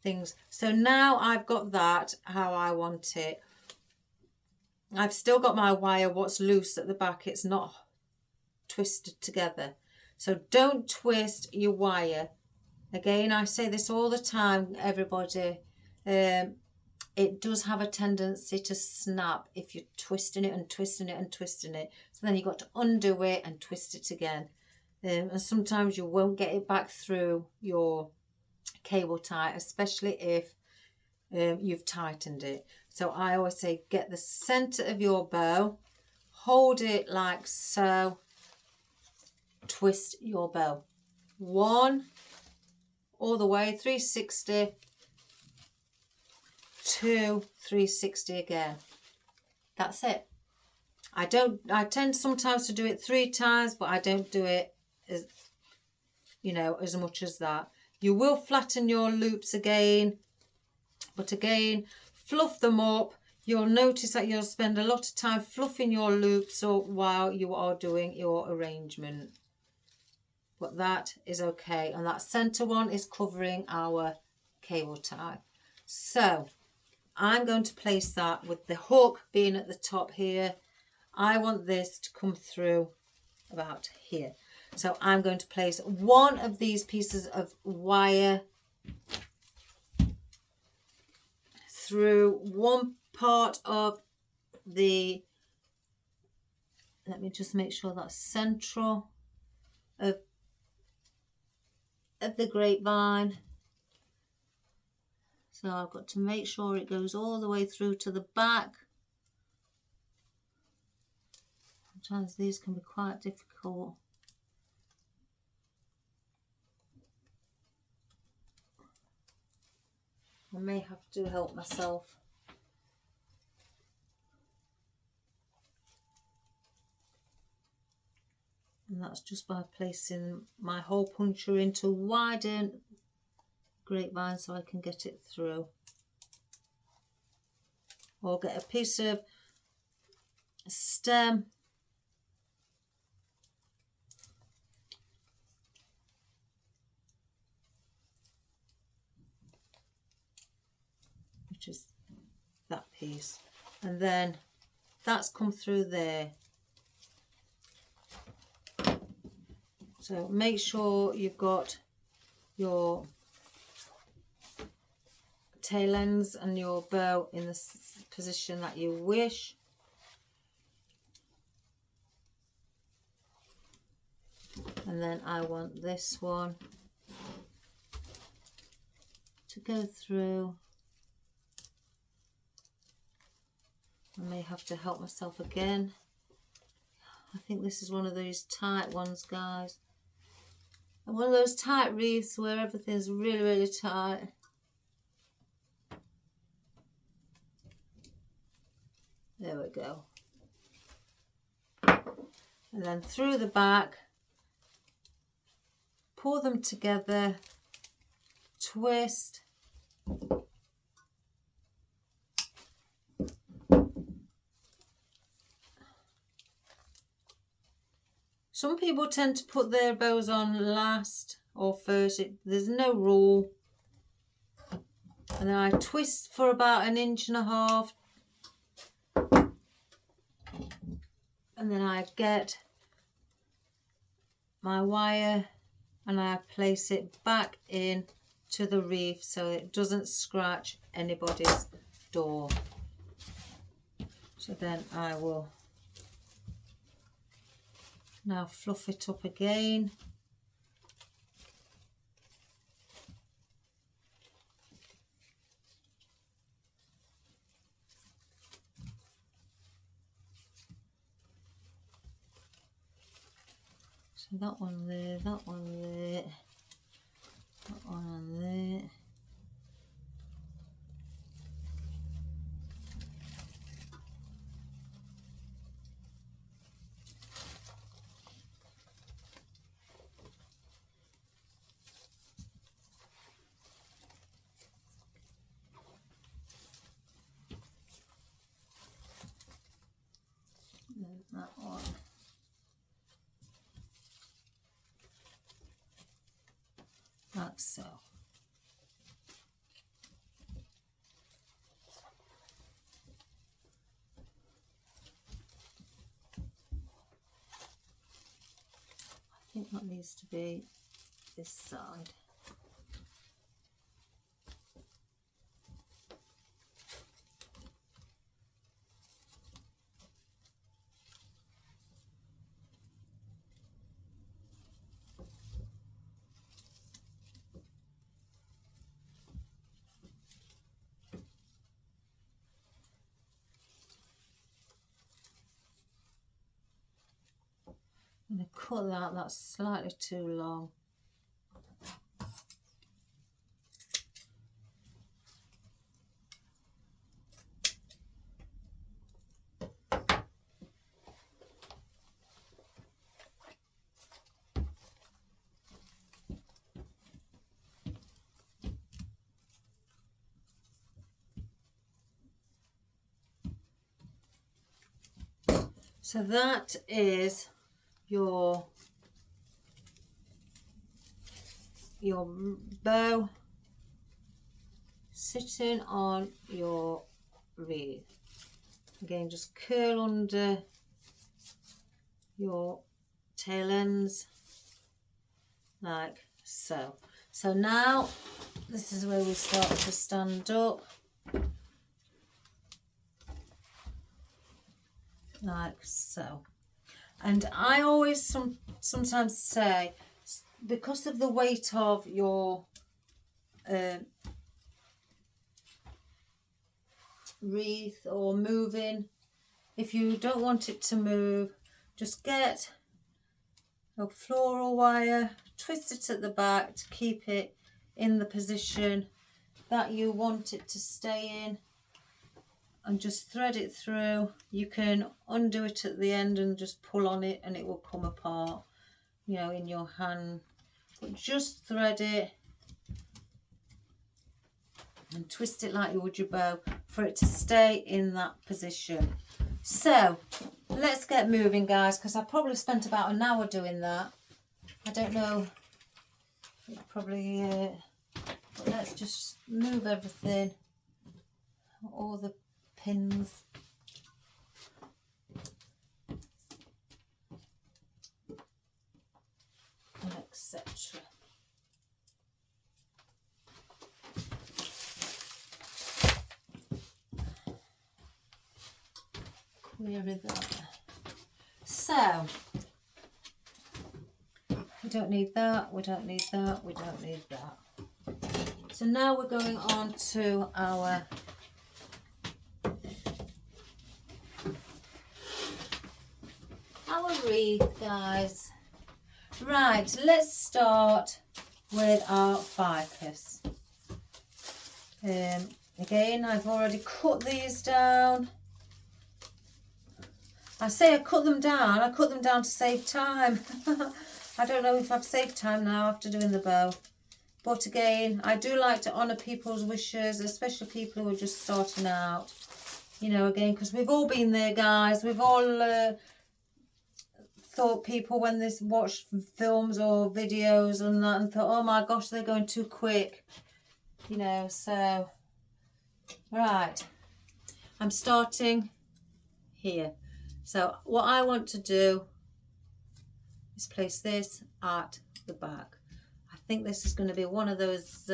things. So now I've got that how I want it. I've still got my wire what's loose at the back, it's not twisted together, so don't twist your wire. Again, I say this all the time, everybody, it does have a tendency to snap if you're twisting it and twisting it and twisting it, so then you've got to undo it and twist it again, and sometimes you won't get it back through your cable tie, especially if you've tightened it. So I always say, get the center of your bow, hold it like so, twist your bow, one all the way 360, two 360 again. That's it. I tend sometimes to do it 3 times, but I don't do it as, you know, as much as that. You will flatten your loops again, but again, fluff them up. You'll notice that you'll spend a lot of time fluffing your loops up while you are doing your arrangement. But that is okay. And that center one is covering our cable tie. So I'm going to place that with the hook being at the top here. I want this to come through about here. So I'm going to place one of these pieces of wire through one part of the, let me just make sure that's central of the grapevine. So I've got to make sure it goes all the way through to the back. Sometimes these can be quite difficult. I may have to help myself. And that's just by placing my hole puncher in to widen grapevine so I can get it through. Or get a piece of stem which is that piece, and then that's come through there. So make sure you've got your tail ends and your bow in the position that you wish. And then I want this one to go through. I may have to help myself again. I think this is one of those tight ones, guys. And one of those tight wreaths where everything's really, really tight. There we go. And then through the back, pull them together, twist. Some people tend to put their bows on last or first. There's no rule. And then I twist for about 1.5 inches. And then I get my wire and I place it back in to the wreath so it doesn't scratch anybody's door. So then I will now fluff it up again. So that one there, that one there, that one on there. Then that one. Like so. I think that needs to be this side. I'm going to cut that, that's slightly too long. So that is your bow sitting on your wreath. Again, just curl under your tail ends like so. So now this is where we start to stand up like so. And I always sometimes say, because of the weight of your wreath or moving, if you don't want it to move, just get a floral wire, twist it at the back to keep it in the position that you want it to stay in, and just thread it through. You can undo it at the end and just pull on it and it will come apart, you know, in your hand. But just thread it and twist it like you would your bow for it to stay in that position. So let's get moving, guys, because I probably spent about an hour doing that. I don't know, probably but let's just move everything, all the pins. And etc. Query that. So we don't need that, we don't need that, we don't need that. So now we're going on to our wreath, guys. Right, let's start with our ficus. Again, I've already cut these down. I say I cut them down to save time. I don't know if I've saved time now after doing the bow. But again, I do like to honour people's wishes, especially people who are just starting out. You know, again, because we've all been there, guys. We've all thought people when they watched films or videos and that and thought, oh my gosh, they're going too quick. You know, so, right. I'm starting here. So what I want to do is place this at the back. I think this is going to be one of those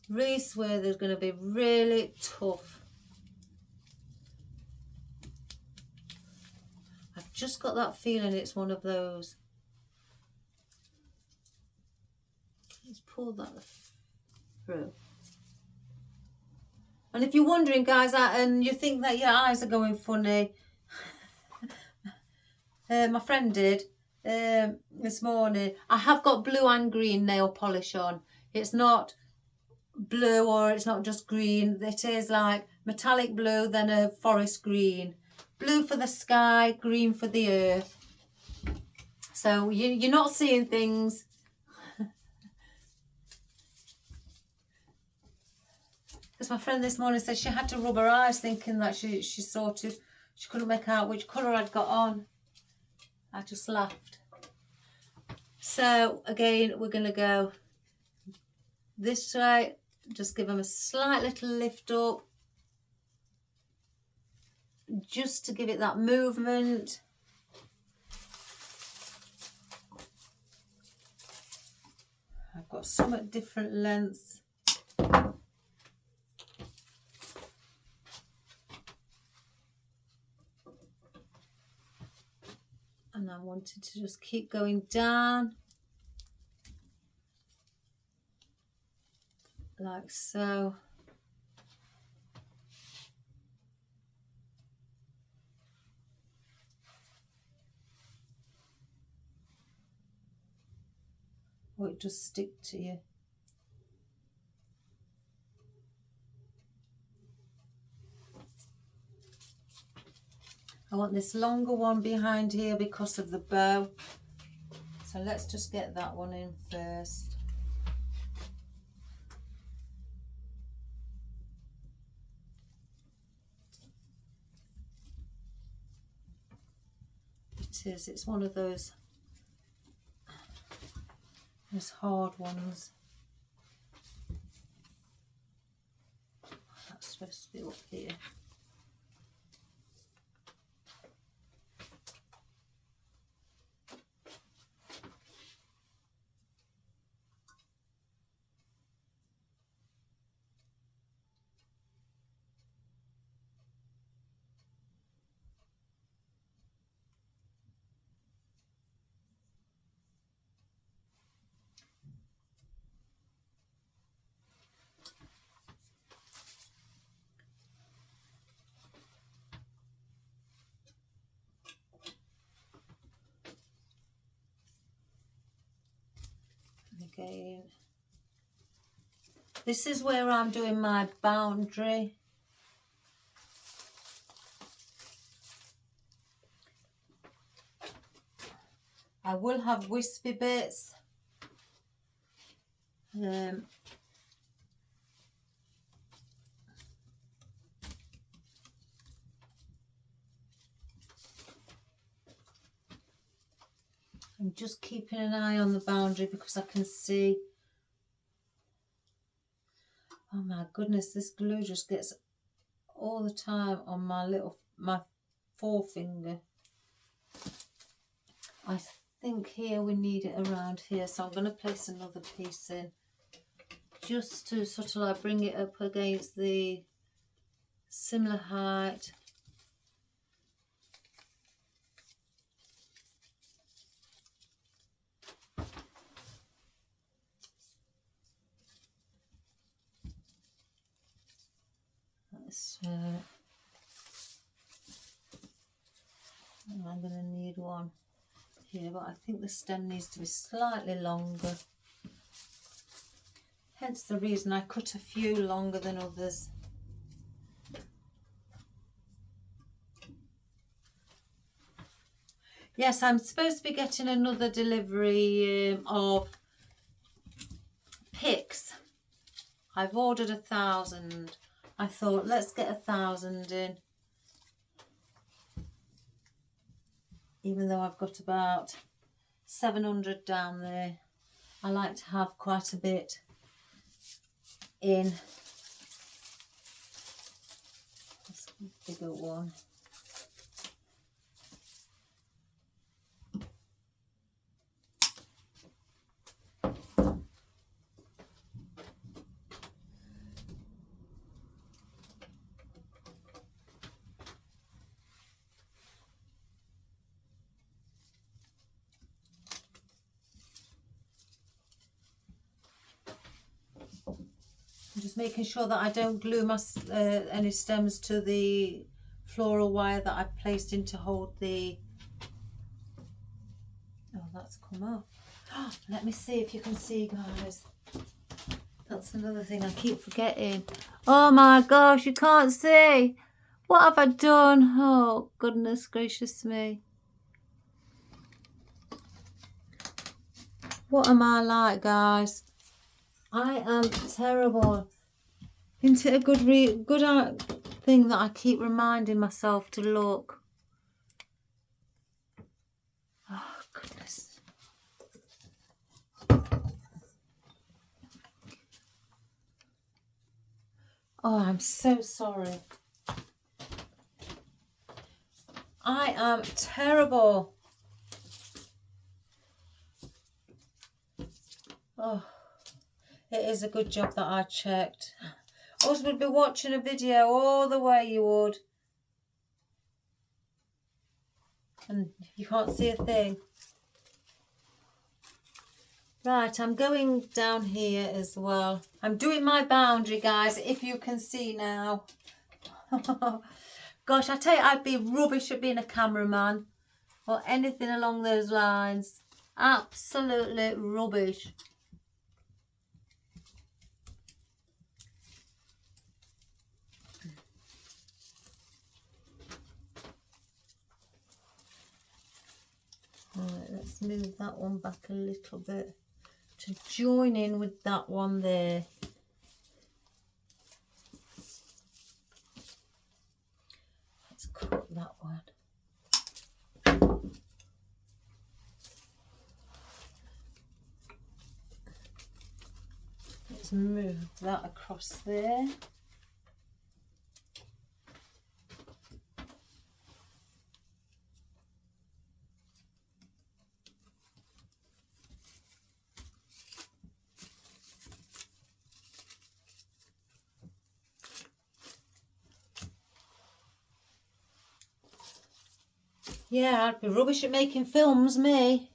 wreaths where there's going to be really tough. I've just got that feeling it's one of those. Let's pull that through. And if you're wondering, guys, and you think that your eyes are going funny, my friend did. this morning. I have got blue and green nail polish on. It's not blue or it's not just green. It is like metallic blue, then a forest green. Blue for the sky, green for the earth. So you're not seeing things. Because my friend this morning said she had to rub her eyes thinking that she couldn't make out which colour I'd got on. I just laughed. So again, we're going to go this way. Just give them a slight little lift up. Just to give it that movement. I've got some at different lengths. And I wanted to just keep going down. Like so. Or it just stick to you. I want this longer one behind here because of the bow. So let's just get that one in first. It is, it's one of those hard ones. That's supposed to be up here. Again, this is where I'm doing my boundary. I will have wispy bits. I'm just keeping an eye on the boundary because I can see. Oh my goodness, this glue just gets all the time on my forefinger. I think here we need it around here, so I'm going to place another piece in just to sort of like bring it up against the similar height. I'm going to need one here, but I think the stem needs to be slightly longer. Hence the reason I cut a few longer than others. Yes, I'm supposed to be getting another delivery of picks. I've ordered 1,000. I thought, let's get 1,000 in. Even though I've got about 700 down there, I like to have quite a bit in. This bigger one. I'm just making sure that I don't glue my any stems to the floral wire that I've placed in to hold the Oh, that's come up. Let me see if you can see, guys. That's another thing I keep forgetting. Oh my gosh, you can't see. What have I done? Oh, goodness gracious me. What am I like, guys? I am terrible. Isn't it a good thing that I keep reminding myself to look? Oh, goodness. Oh, I'm so sorry. I am terrible. Oh, it is a good job that I checked. Us would be watching a video all the way, you would. And you can't see a thing. Right, I'm going down here as well. I'm doing my boundary, guys, if you can see now. Gosh, I tell you, I'd be rubbish at being a cameraman or anything along those lines. Absolutely rubbish. Right, let's move that one back a little bit to join in with that one there. Let's cut that one. Let's move that across there. Yeah, I'd be rubbish at making films, me.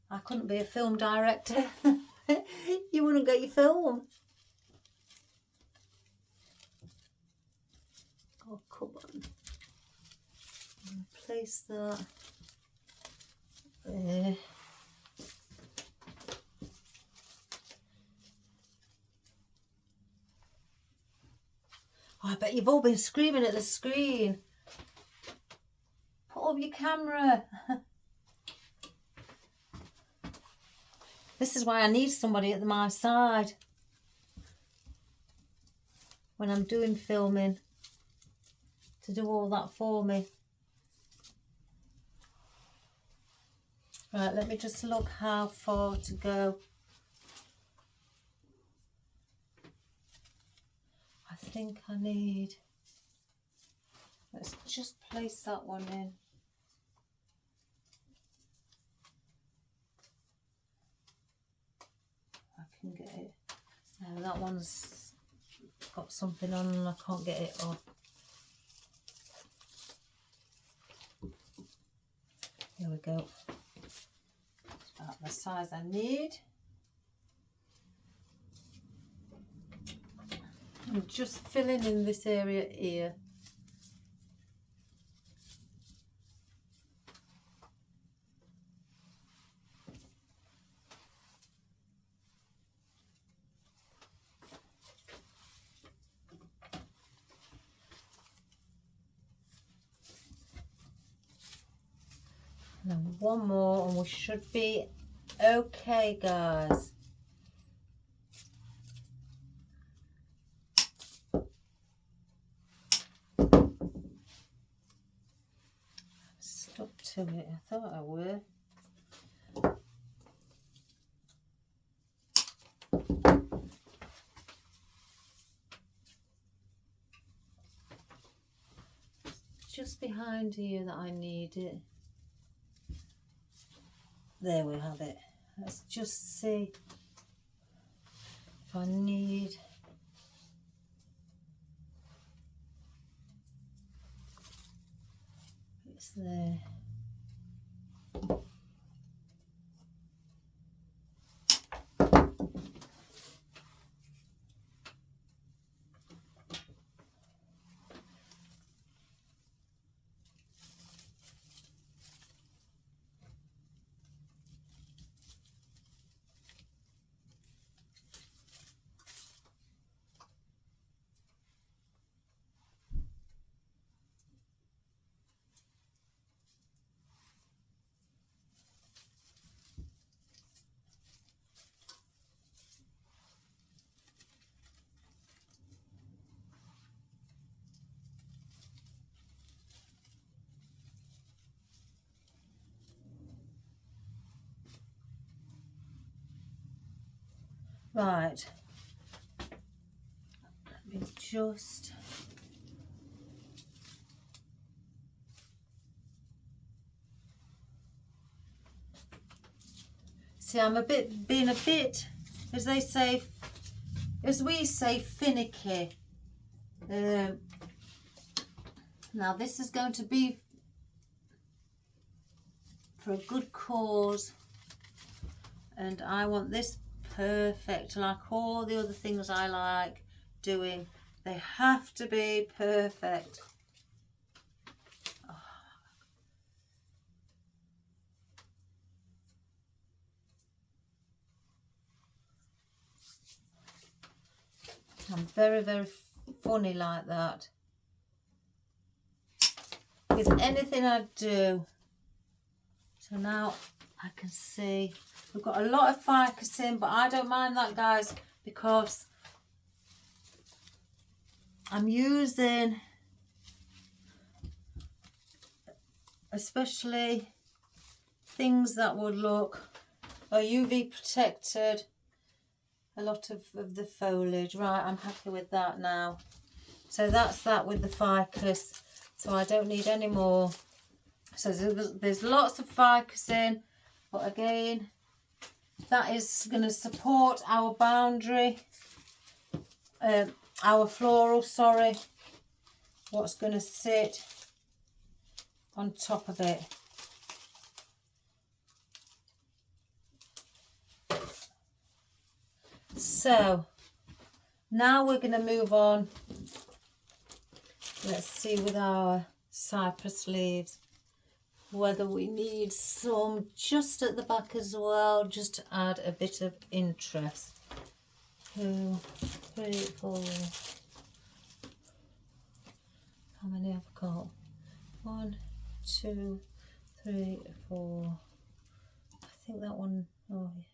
I couldn't be a film director. You wouldn't get your film. Oh, come on. Place that there. Oh, I bet you've all been screaming at the screen. Put up your camera. This is why I need somebody at my side when I'm doing filming, to do all that for me. Right, let me just look how far to go. I think I need, let's just place that one in. I can get it. No, that one's got something on and I can't get it off. Here we go. It's about the size I need. I'm just filling in this area here. And then one more and we should be okay, guys. Stuck to it, I thought I were. Just behind here that I need it. There we have it. Let's just see if I need. It's there. Right. Let me just... See, I'm being a bit, as they say, as we say, finicky. Now this is going to be for a good cause, and I want this perfect, like all the other things I like doing. They have to be perfect. I'm very, very funny like that with anything I do. So now I can see we've got a lot of ficus in, but I don't mind that, guys, because I'm using especially things that would look UV protected, a lot of the foliage. Right, I'm happy with that now. So that's that with the ficus, so I don't need any more. So there's lots of ficus in, but again, that is going to support our boundary, our floral, sorry, what's going to sit on top of it. So now we're going to move on. Let's see with our cypress leaves whether we need some just at the back as well, just to add a bit of interest. 2, 3, 4. How many have I got? 1, 2, 3, 4. I think that one, oh yeah.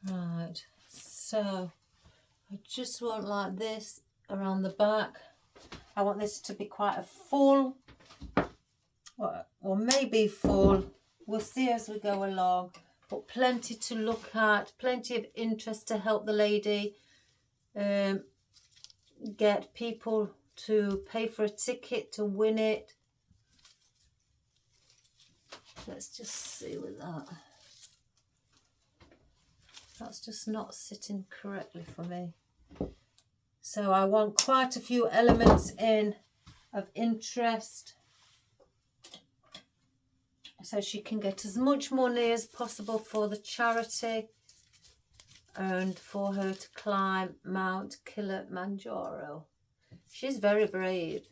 Right, so I just want like this around the back. I want this to be quite a full, or maybe full. We'll see as we go along, but plenty to look at, plenty of interest to help the lady get people to pay for a ticket to win it. Let's just see with that. That's just not sitting correctly for me. So I want quite a few elements in of interest, so she can get as much money as possible for the charity and for her to climb Mount Kilimanjaro. She's very brave.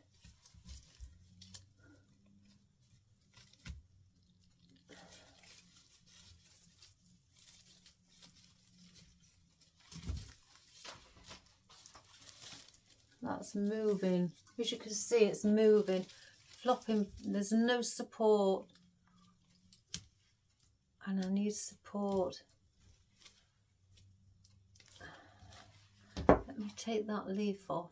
That's moving. As you can see, it's moving, flopping. There's no support, and I need support. Let me take that leaf off.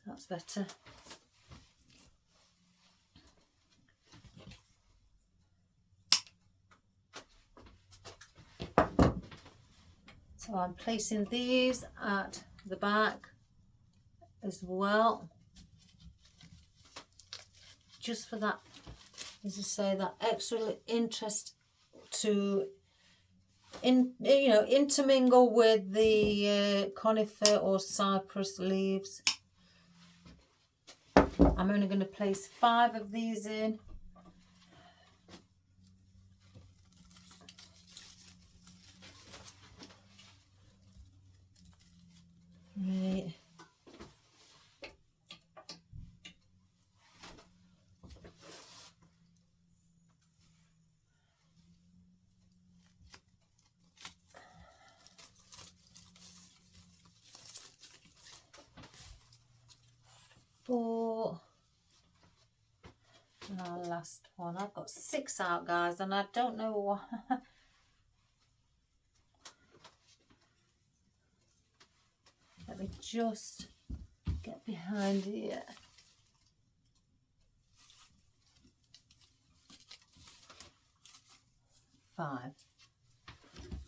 That's better. So I'm placing these at the back as well, just for that, as I say, that extra interest to intermingle with the conifer or cypress leaves. I'm only going to place 5 of these in. Right. Four. And our last one. I've got 6 out, guys, and I don't know why. Let me just get behind here. 5.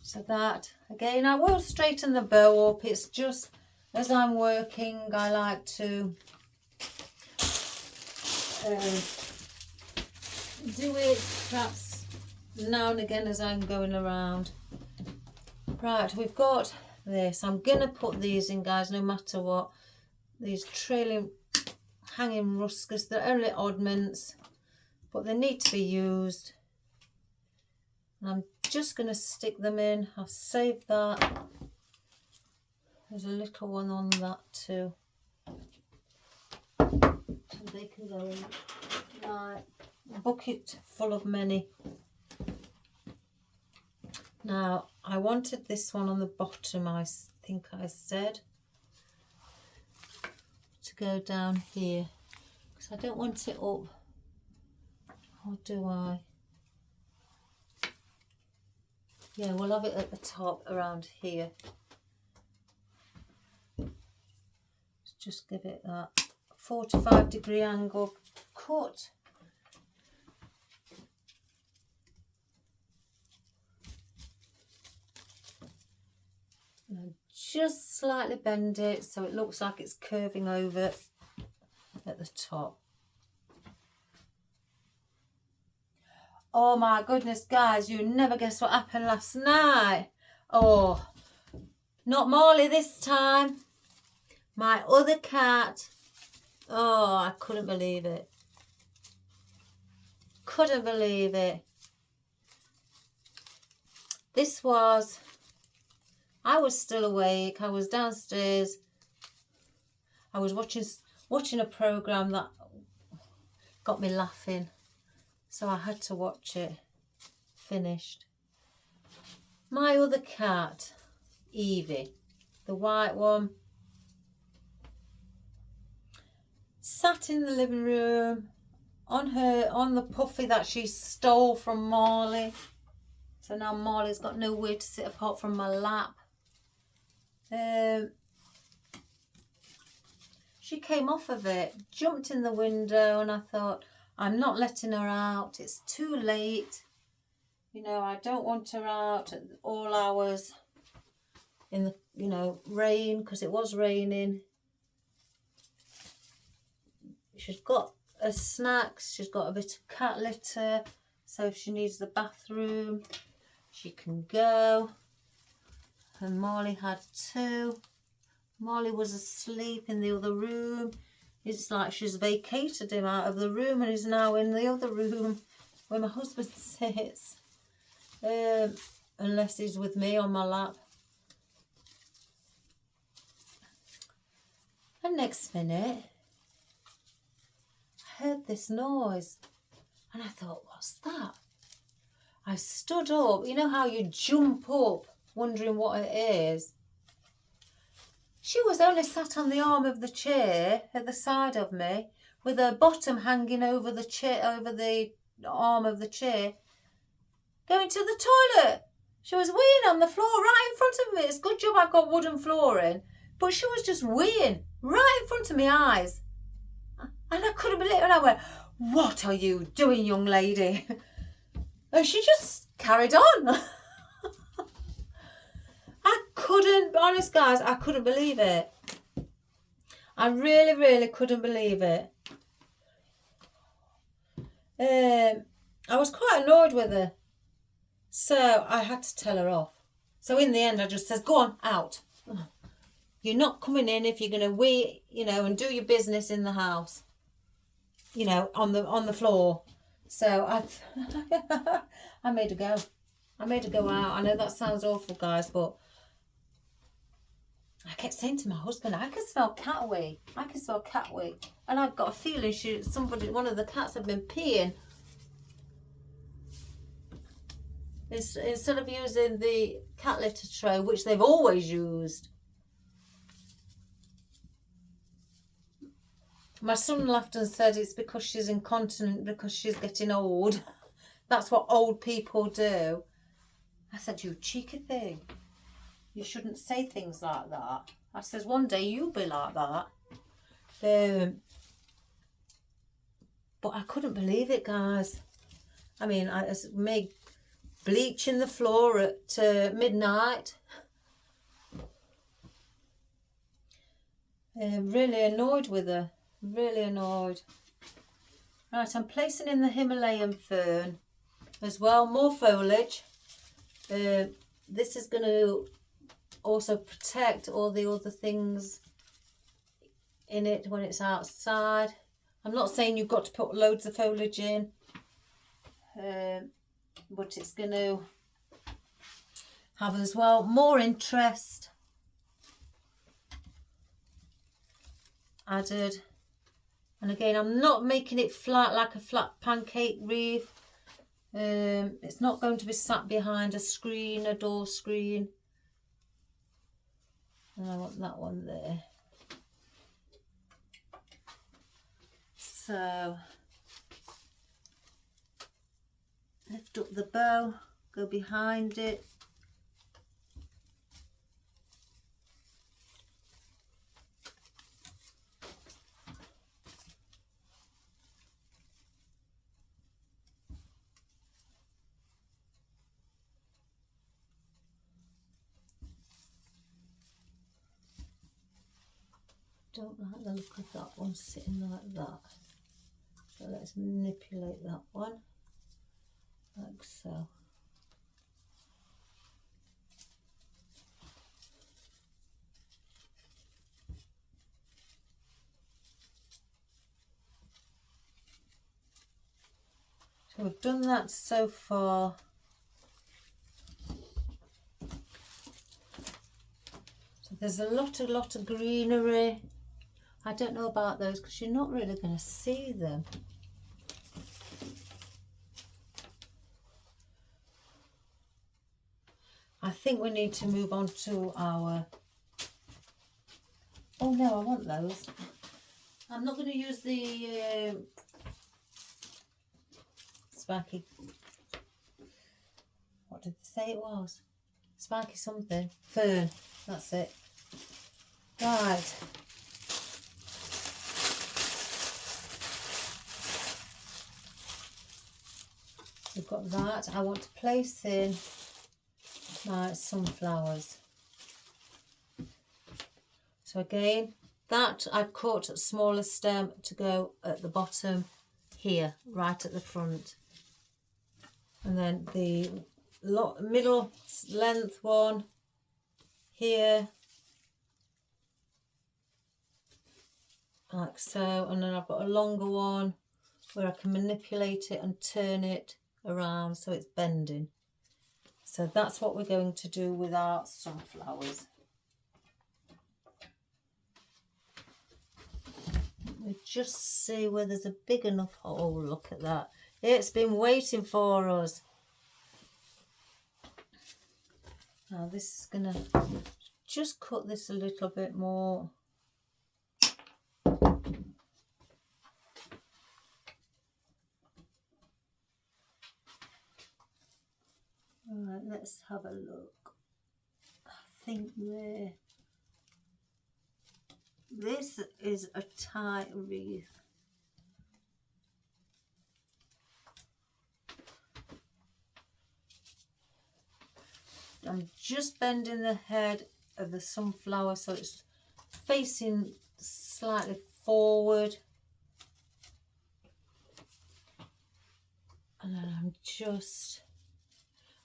So that, again, I will straighten the bow up. It's just as I'm working, I like to do it perhaps now and again as I'm going around. Right, we've got this. I'm going to put these in, guys, no matter what. These trailing, hanging ruscas, they're only oddments, but they need to be used. And I'm just going to stick them in. I'll save that. There's a little one on that too. So they can go in my bucket full of many. Now, I wanted this one on the bottom, I think I said, to go down here, because I don't want it up, or do I? Yeah, we'll have it at the top around here. Just give it that 45-degree angle cut. And just slightly bend it so it looks like it's curving over at the top. Oh my goodness, guys, you never guess what happened last night. Oh, not Molly this time. My other cat. Oh, I couldn't believe it. Couldn't believe it. This was, I was still awake. I was downstairs. I was watching a program that got me laughing. So I had to watch it. Finished. My other cat, Evie, the white one, sat in the living room on the puffy that she stole from Molly. So now Molly's got nowhere to sit apart from my lap. She came off of it, jumped in the window, and I thought, I'm not letting her out. It's too late. You know, I don't want her out at all hours in the, you know, rain, because it was raining. She's got her snacks. She's got a bit of cat litter. So if she needs the bathroom, she can go. And Molly had 2. Molly was asleep in the other room. It's like she's vacated him out of the room and he's now in the other room where my husband sits. Unless he's with me on my lap. And next minute, I heard this noise. And I thought, what's that? I stood up. You know how you jump up wondering what it is? She was only sat on the arm of the chair at the side of me, with her bottom hanging over the chair, over the arm of the chair, going to the toilet. She was weeing on the floor right in front of me. It's a good job I've got wooden flooring, but she was just weeing right in front of my eyes. And I couldn't believe it. And I went, what are you doing, young lady? And she just carried on. I couldn't, honest guys, I couldn't believe it. I really, really couldn't believe it. I was quite annoyed with her. So I had to tell her off. So in the end, I just says, go on, out. You're not coming in if you're going to wee, you know, and do your business in the house, you know, on the floor. So I made her go. I made her go out. I know that sounds awful, guys, but I kept saying to my husband, I can smell cat wee. I can smell cat wee. And I've got a feeling one of the cats had been peeing. Instead of using the cat litter tray, which they've always used. My son laughed and said it's because she's incontinent, because she's getting old. That's what old people do. I said, you cheeky thing. You shouldn't say things like that. I says, one day you'll be like that. But I couldn't believe it, guys. I mean, as Meg bleaching the floor at midnight. Really annoyed with her, really annoyed. Right, I'm placing in the Himalayan fern as well, more foliage. This is going to also protect all the other things in it when it's outside. I'm not saying you've got to put loads of foliage in, but it's going to have as well more interest added. And again, I'm not making it flat like a flat pancake wreath. It's not going to be sat behind a screen, a door screen. And I want that one there. So lift up the bow, go behind it. Don't like the look of that one sitting like that. So let's manipulate that one like so. So we've done that so far. So there's a lot of greenery. I don't know about those because you're not really going to see them. I think we need to move on to our... Oh no, I want those. I'm not going to use the spiky... What did they say it was? Spiky something. Fern, that's it. Right. We've got that. I want to place in my sunflowers. So again, that I've cut a smaller stem to go at the bottom here, right at the front. And then the middle length one here, like so. And then I've got a longer one where I can manipulate it and turn it around so it's bending. So that's what we're going to do with our sunflowers. We just see where there's a big enough hole. Look at that. It's been waiting for us. Now this is going to just cut this a little bit more. Alright, let's have a look. I think this is a tight wreath. I'm just bending the head of the sunflower so it's facing slightly forward. And then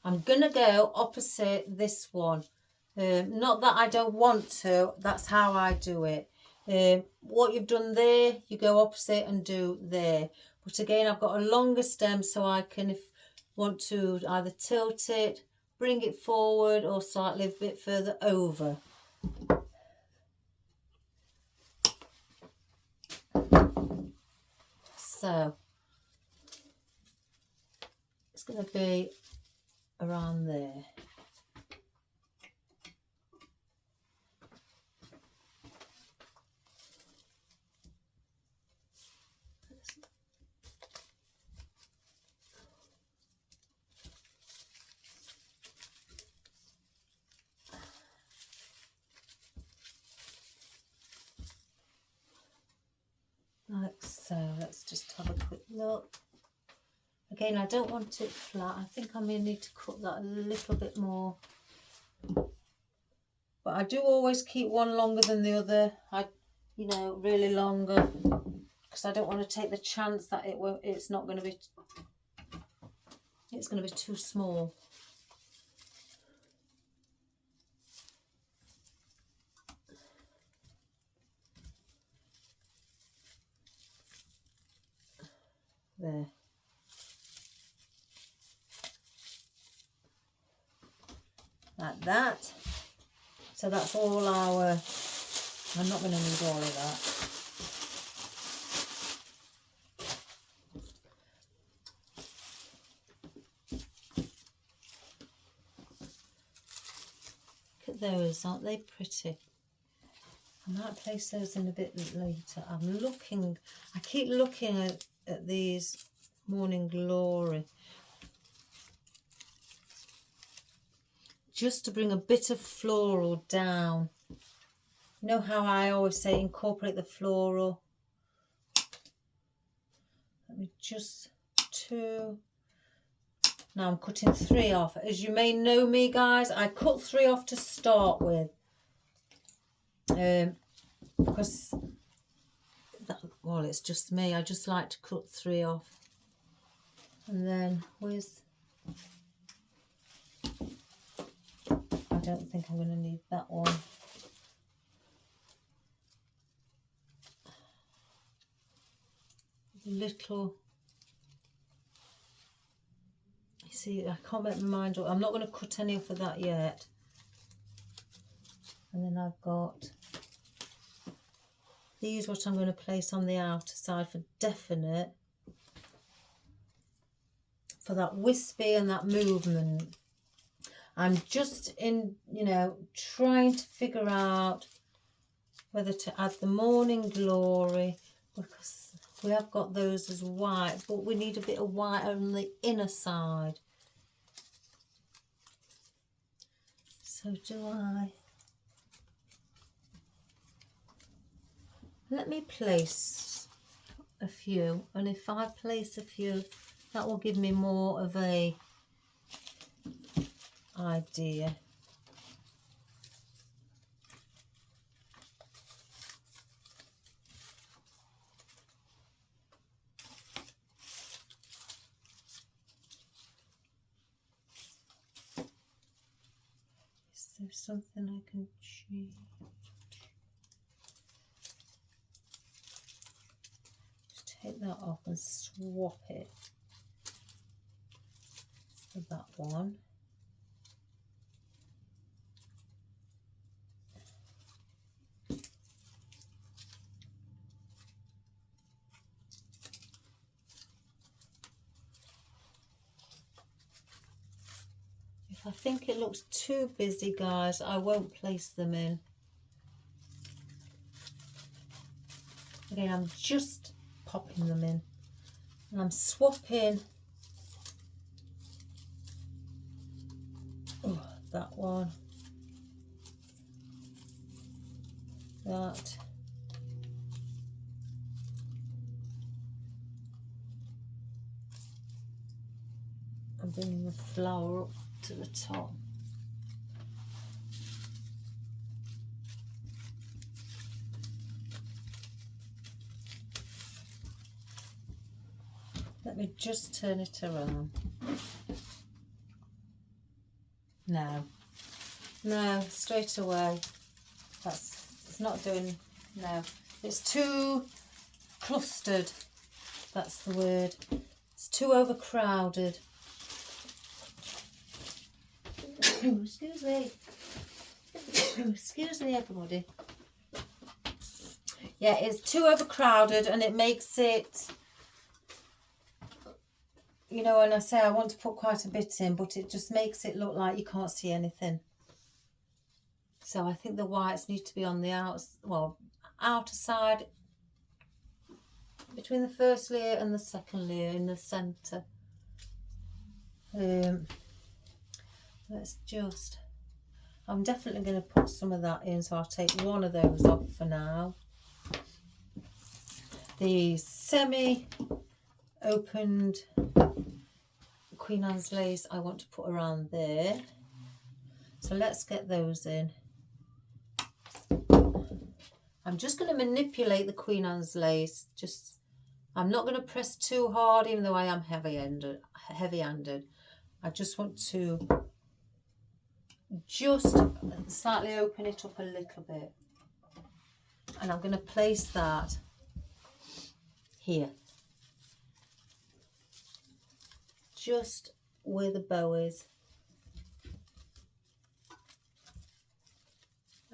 I'm gonna go opposite this one. Not that I don't want to, that's how I do it. What you've done there, you go opposite and do there. But again, I've got a longer stem so I can, if want to, either tilt it, bring it forward or slightly a bit further over. So it's going to be around there. Like so. Let's just have a quick look. Again, I don't want it flat. I think I may need to cut that a little bit more. But I do always keep one longer than the other. You know, really longer, because I don't want to take the chance that it's going to be too small. There. Like that. So that's all our, I'm not going to need all of that. Look at those, aren't they pretty? I might place those in a bit later. I keep looking at these Morning Glory, just to bring a bit of floral down. You know how I always say incorporate the floral. Let me just now I'm cutting 3 off. As you may know me, guys, I cut 3 off to start with. Because, well, it's just me. I just like to cut 3 off. And then I don't think I'm going to need that one. Little, you see, I can't make my mind up. I'm not going to cut any off of that yet. And then I've got these, what I'm going to place on the outer side for definite, for that wispy and that movement. I'm just trying to figure out whether to add the Morning Glory, because we have got those as white, but we need a bit of white on the inner side. So do I. Let me place a few, and if I place a few, that will give me more of a idea. Is there something I can change? Just take that off and swap it for that one. If I think it looks too busy, guys, I won't place them in. Again, I'm just popping them in, and I'm swapping that one, that, and bringing the flower up to the top. Let me just turn it around. No, straight away. It's not doing, no. It's too clustered. That's the word. It's too overcrowded. Excuse me. Excuse me, everybody. Yeah, it's too overcrowded, and it makes it, you know, when I say I want to put quite a bit in, but it just makes it look like you can't see anything. So I think the whites need to be on the outer side, between the first layer and the second layer, in the centre. Let's just, I'm definitely going to put some of that in, so I'll take one of those off for now. The semi-opened Queen Anne's lace I want to put around there. So let's get those in. I'm just going to manipulate the Queen Anne's lace. I'm not going to press too hard, even though I am heavy-handed. I just want to just slightly open it up a little bit. And I'm going to place that here. Just where the bow is.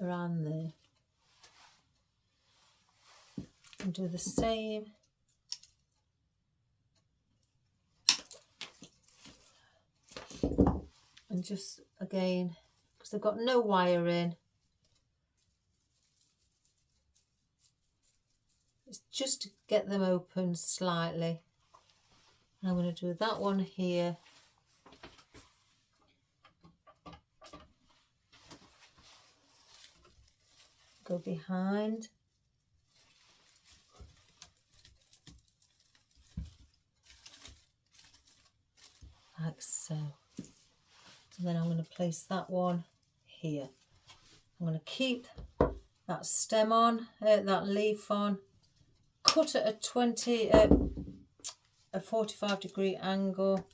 Around there. And do the same. And just again, because they've got no wire in, it's just to get them open slightly. And I'm going to do that one here. Go behind. Like so. And then I'm going to place that one here. I'm going to keep that stem on, that leaf on, cut at a 45-degree angle.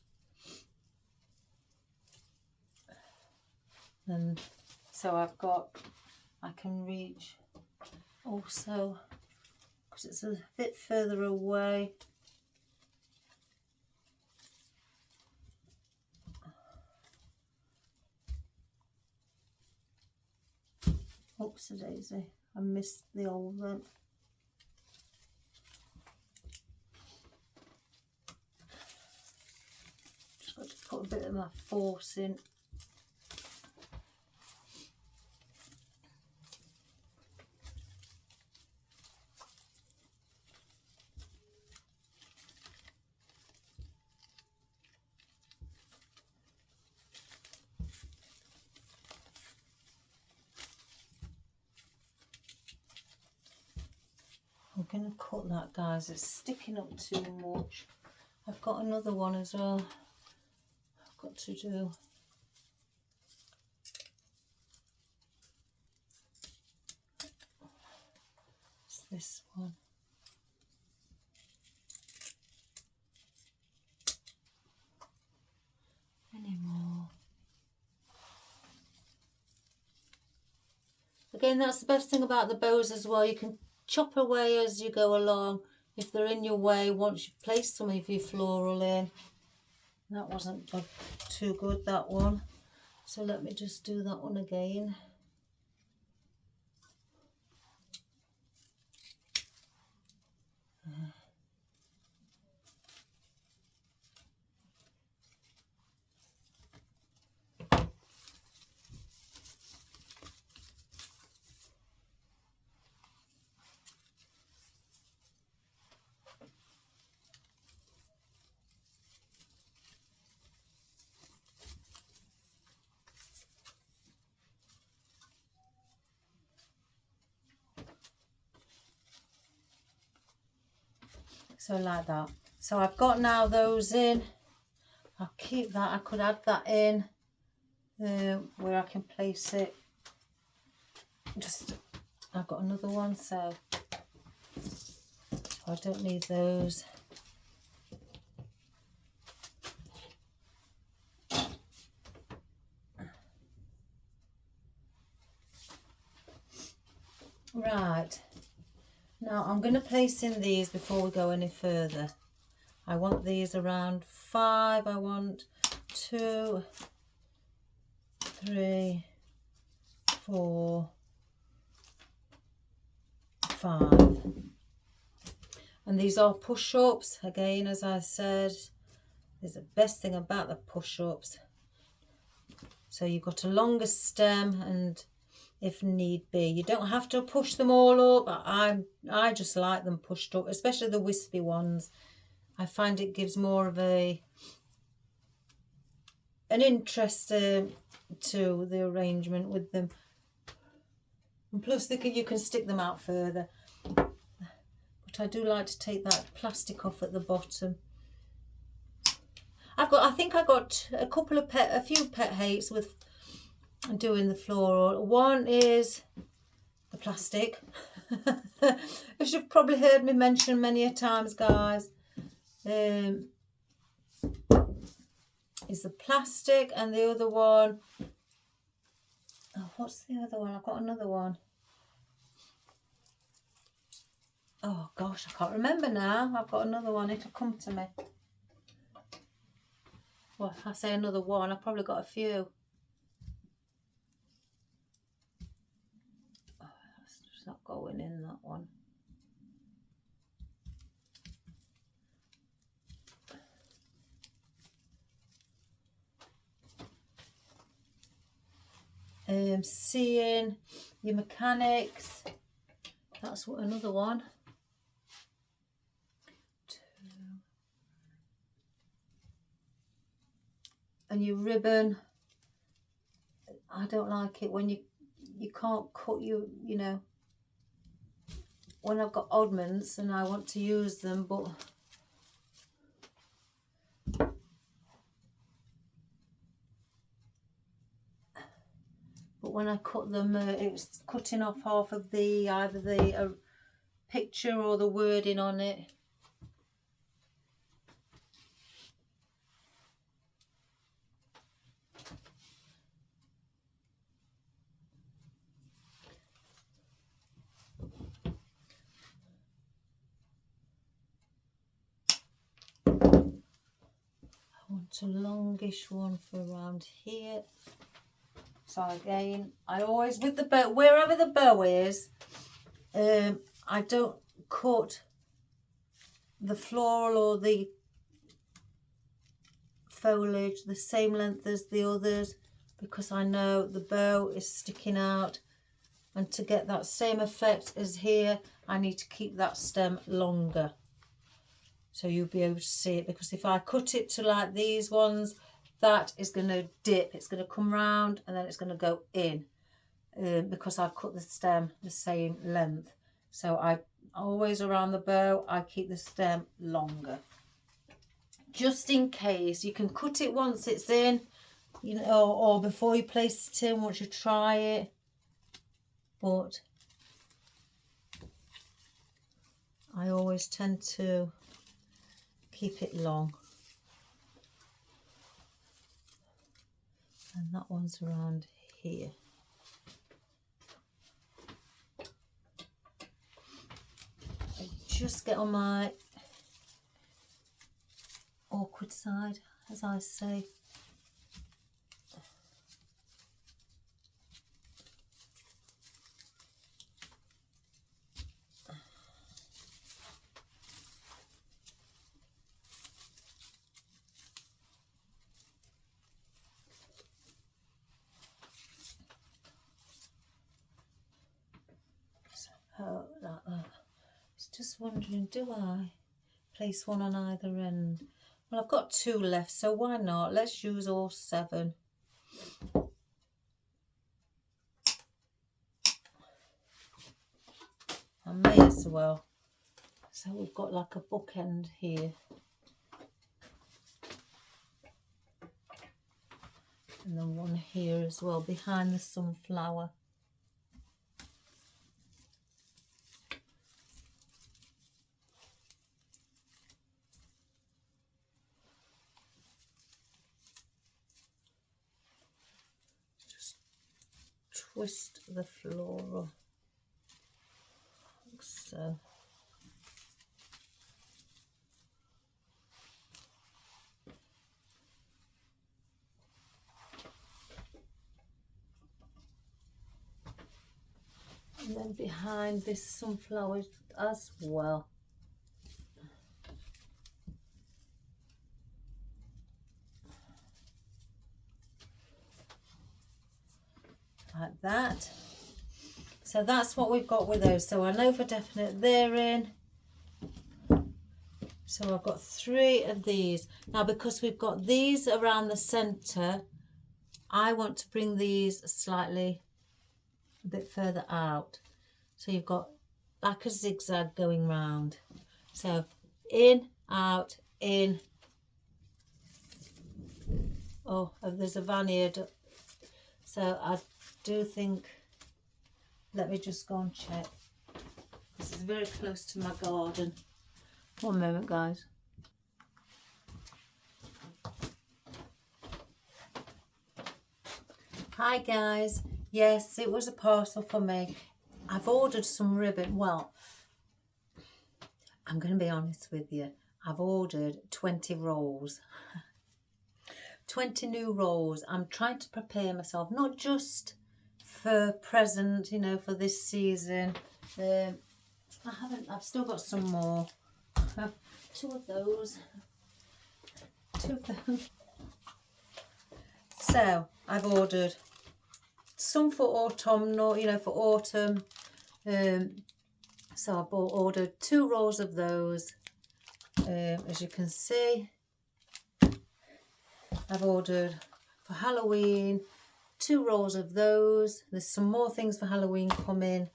And so I can reach also, because it's a bit further away. Oops, a daisy, I missed the old one. Just got to put a bit of my force in. I'm going to cut that, guys. It's sticking up too much. I've got another one as well I've got to do. It's this one. Any more? Again, that's the best thing about the bows as well. You can chop away as you go along. If they're in your way, once you've placed some of your floral in. That wasn't too good, that one. So let me just do that one again. So like that. So I've got now those in. I'll keep that. I could add that in where I can place it. I've got another one, so I don't need those. Right. Now I'm going to place in these before we go any further. I want these around 5. I want 2, 3, 4, 5. And these are push-ups. Again, as I said, is the best thing about the push-ups. So you've got a longer stem, and if need be, you don't have to push them all up. I just like them pushed up, especially the wispy ones. I find it gives more of an interest to the arrangement with them, and plus you can stick them out further. But I do like to take that plastic off at the bottom. I think I got a few pet hates with doing the floral. One is the plastic. As you've probably heard me mention many a times, guys, is the plastic, and the other one, oh, what's the other one? I've got another one. Oh gosh, I can't remember now. I've got another one, it'll come to me. Well, I say another one, I've probably got a few. Oh, that's just not going in, that one. Seeing your mechanics, that's what another one. And your ribbon, I don't like it when you can't cut you know, when I've got oddments and I want to use them, but when I cut them, it's cutting off half of the either the picture or the wording on it. I want a longish one for around here. So again, I always, with the bow, wherever the bow is, I don't cut the floral or the foliage the same length as the others, because I know the bow is sticking out, and to get that same effect as here, I need to keep that stem longer, so you'll be able to see it. Because if I cut it to like these ones, that is going to dip, it's going to come round and then it's going to go in, because I've cut the stem the same length. So I always, around the bow, I keep the stem longer, just in case. You can cut it once it's in, you know, or before you place it in, once you try it, but I always tend to keep it long. And that one's around here. I just get on my awkward side, as I say. Like that. Just wondering, do I place one on either end? Well, I've got 2 left, so why not? Let's use all 7. I may as well. So we've got like a bookend here. And then one here as well, behind the sunflower. Twist the floral like so. And then behind this sunflower as well. Like that. So that's what we've got with those. So I know for definite they're in. So I've got 3 of these. Now, because we've got these around the centre, I want to bring these slightly a bit further out. So you've got like a zigzag going round. So in, out, in, Oh, there's a vanilled. So I do think, let me just go and check. This is very close to my garden. One moment, guys. Hi guys. Yes, it was a parcel for me. I've ordered some ribbon. Well, I'm going to be honest with you. I've ordered 20 rolls. 20 new rolls. I'm trying to prepare myself, not just for present, you know, for this season. I've still got some more. Two of those. So I've ordered some for autumnal, you know, for autumn. So I've ordered 2 rolls of those. As you can see, I've ordered for Halloween 2 rolls of those. There's some more things for Halloween coming.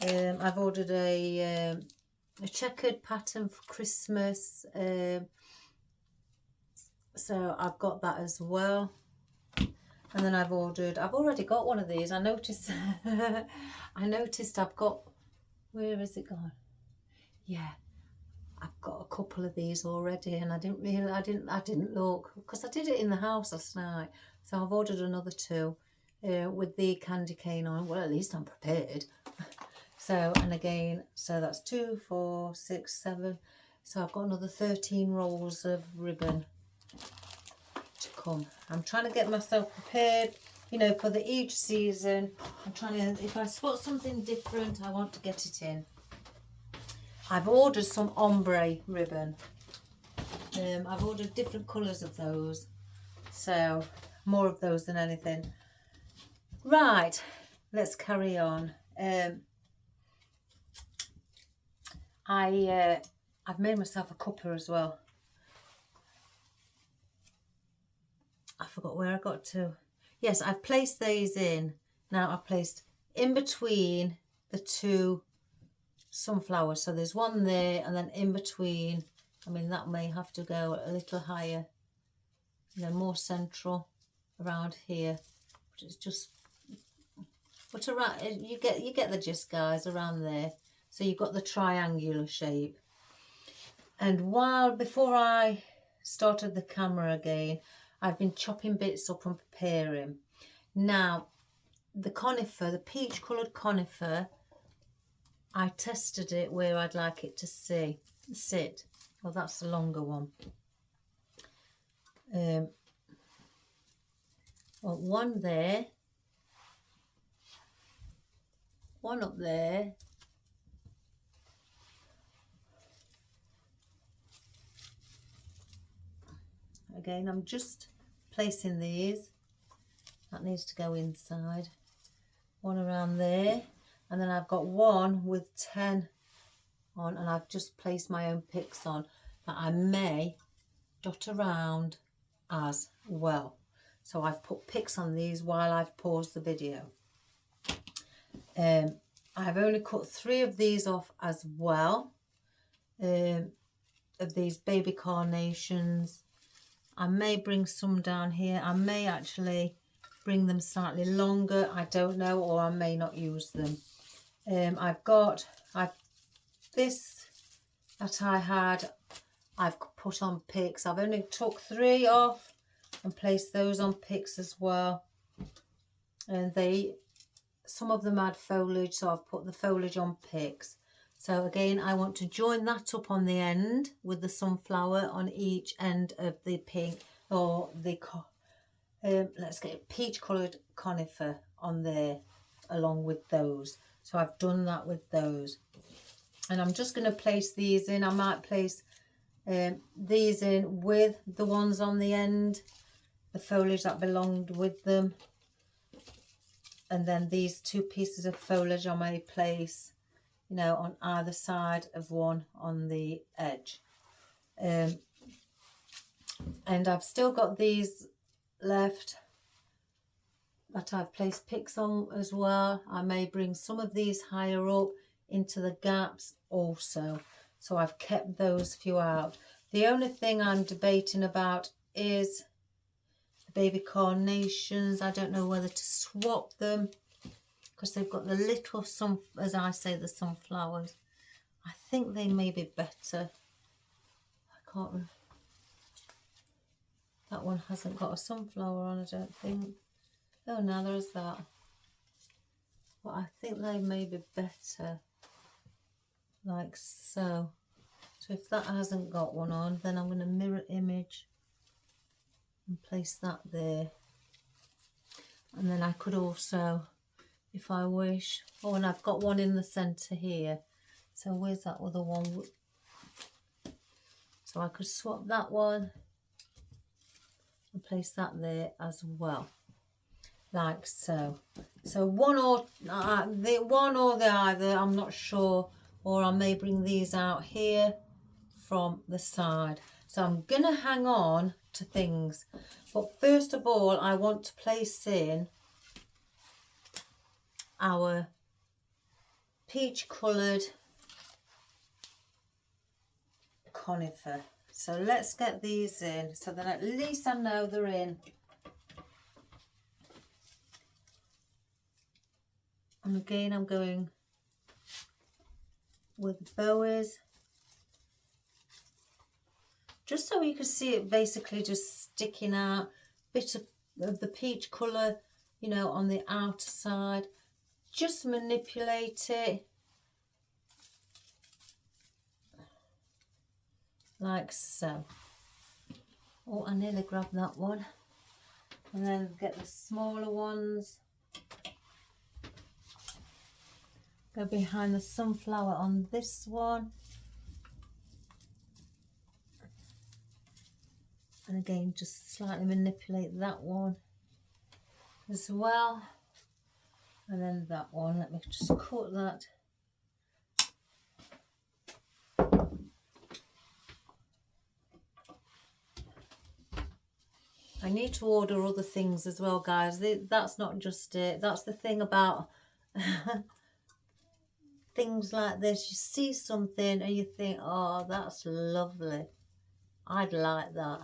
I've ordered a checkered pattern for Christmas. So I've got that as well. And then I've already got one of these. I noticed I've got, where is it gone? Yeah, I've got a couple of these already, and I didn't look because I did it in the house last night. So I've ordered another 2 with the candy cane on. Well, at least I'm prepared. So, and again, so that's 2, 4, 6, 7. So I've got another 13 rolls of ribbon to come. I'm trying to get myself prepared, you know, for each season. I'm trying to, if I spot something different, I want to get it in. I've ordered some ombre ribbon. I've ordered different colours of those. So, more of those than anything. Right, let's carry on. I've made myself a cuppa as well. I forgot where I got to. Yes, I've placed these in. Now I've placed in between the 2 sunflowers. So there's one there, and then in between, I mean, that may have to go a little higher, you know, more central around here. But it's just, but around, you get the gist, guys, around there. So you've got the triangular shape. And before I started the camera again, I've been chopping bits up and preparing. Now, the conifer, the peach coloured conifer, I tested it where I'd like it to sit. Well, that's the longer one. Well, one there, one up there, again, I'm just placing these. That needs to go inside. One around there, and then I've got one with 10 on, and I've just placed my own picks on that I may dot around as well. So I've put picks on these while I've paused the video. I've only cut 3 of these off as well, of these baby carnations. I may bring some down here. I may actually bring them slightly longer. I don't know, or I may not use them. This that I had, I've put on picks. I've only took 3 off and placed those on picks as well. And some of them had foliage, so I've put the foliage on picks. So again, I want to join that up on the end with the sunflower on each end of the pink, or the let's get a peach coloured conifer on there along with those. So I've done that with those, and I'm just going to place these in. I might place these in with the ones on the end, the foliage that belonged with them, and then these 2 pieces of foliage I may place, you know, on either side of one on the edge. And I've still got these left that I've placed picks on as well. I may bring some of these higher up into the gaps also. So I've kept those few out. The only thing I'm debating about is baby carnations. I don't know whether to swap them because they've got the little, as I say, the sunflowers. I think they may be better. I can't remember. That one hasn't got a sunflower on, I don't think. Oh, no, there's that. But I think they may be better, like so. So if that hasn't got one on, then I'm going to mirror image and place that there. And then I could also, if I wish, oh, and I've got one in the centre here. So where's that other one? So I could swap that one and place that there as well, like so. So one or the other, I'm not sure, or I may bring these out here from the side. So I'm gonna hang on to things, but first of all I want to place in our peach coloured conifer. So let's get these in, so then at least I know they're in. And again, I'm going with bows, just so you can see it basically just sticking out, bit of the peach colour, you know, on the outer side. Just manipulate it like so. Oh, I nearly grabbed that one. And then get the smaller ones. Go behind the sunflower on this one. And again, just slightly manipulate that one as well. And then that one, let me just cut that. I need to order other things as well, guys. That's not just it. That's the thing about things like this. You see something and you think, oh, that's lovely. I'd like that.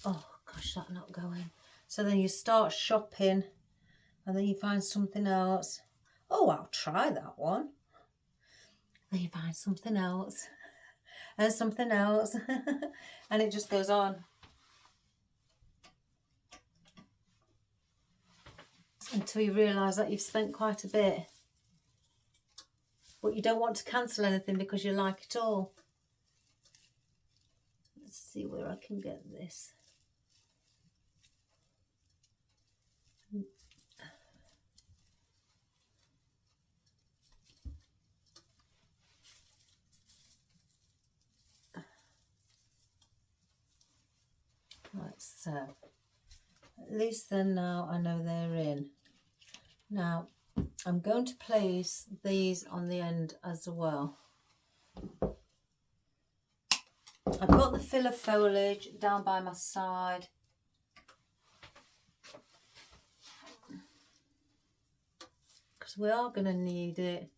Oh, gosh, that's not going. So then you start shopping and then you find something else. Oh, I'll try that one. Then you find something else and something else. And it just goes on. Until you realise that you've spent quite a bit. But you don't want to cancel anything because you like it all. Let's see where I can get this. Like so. At least then now I know they're in. Now I'm going to place these on the end as well. I've got the filler foliage down by my side. Because we are going to need it.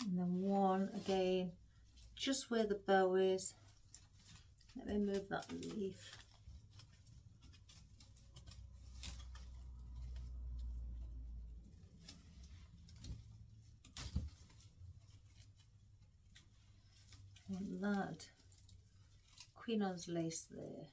And then one again, just where the bow is. Let me move that leaf. Want that Queen Anne's lace there.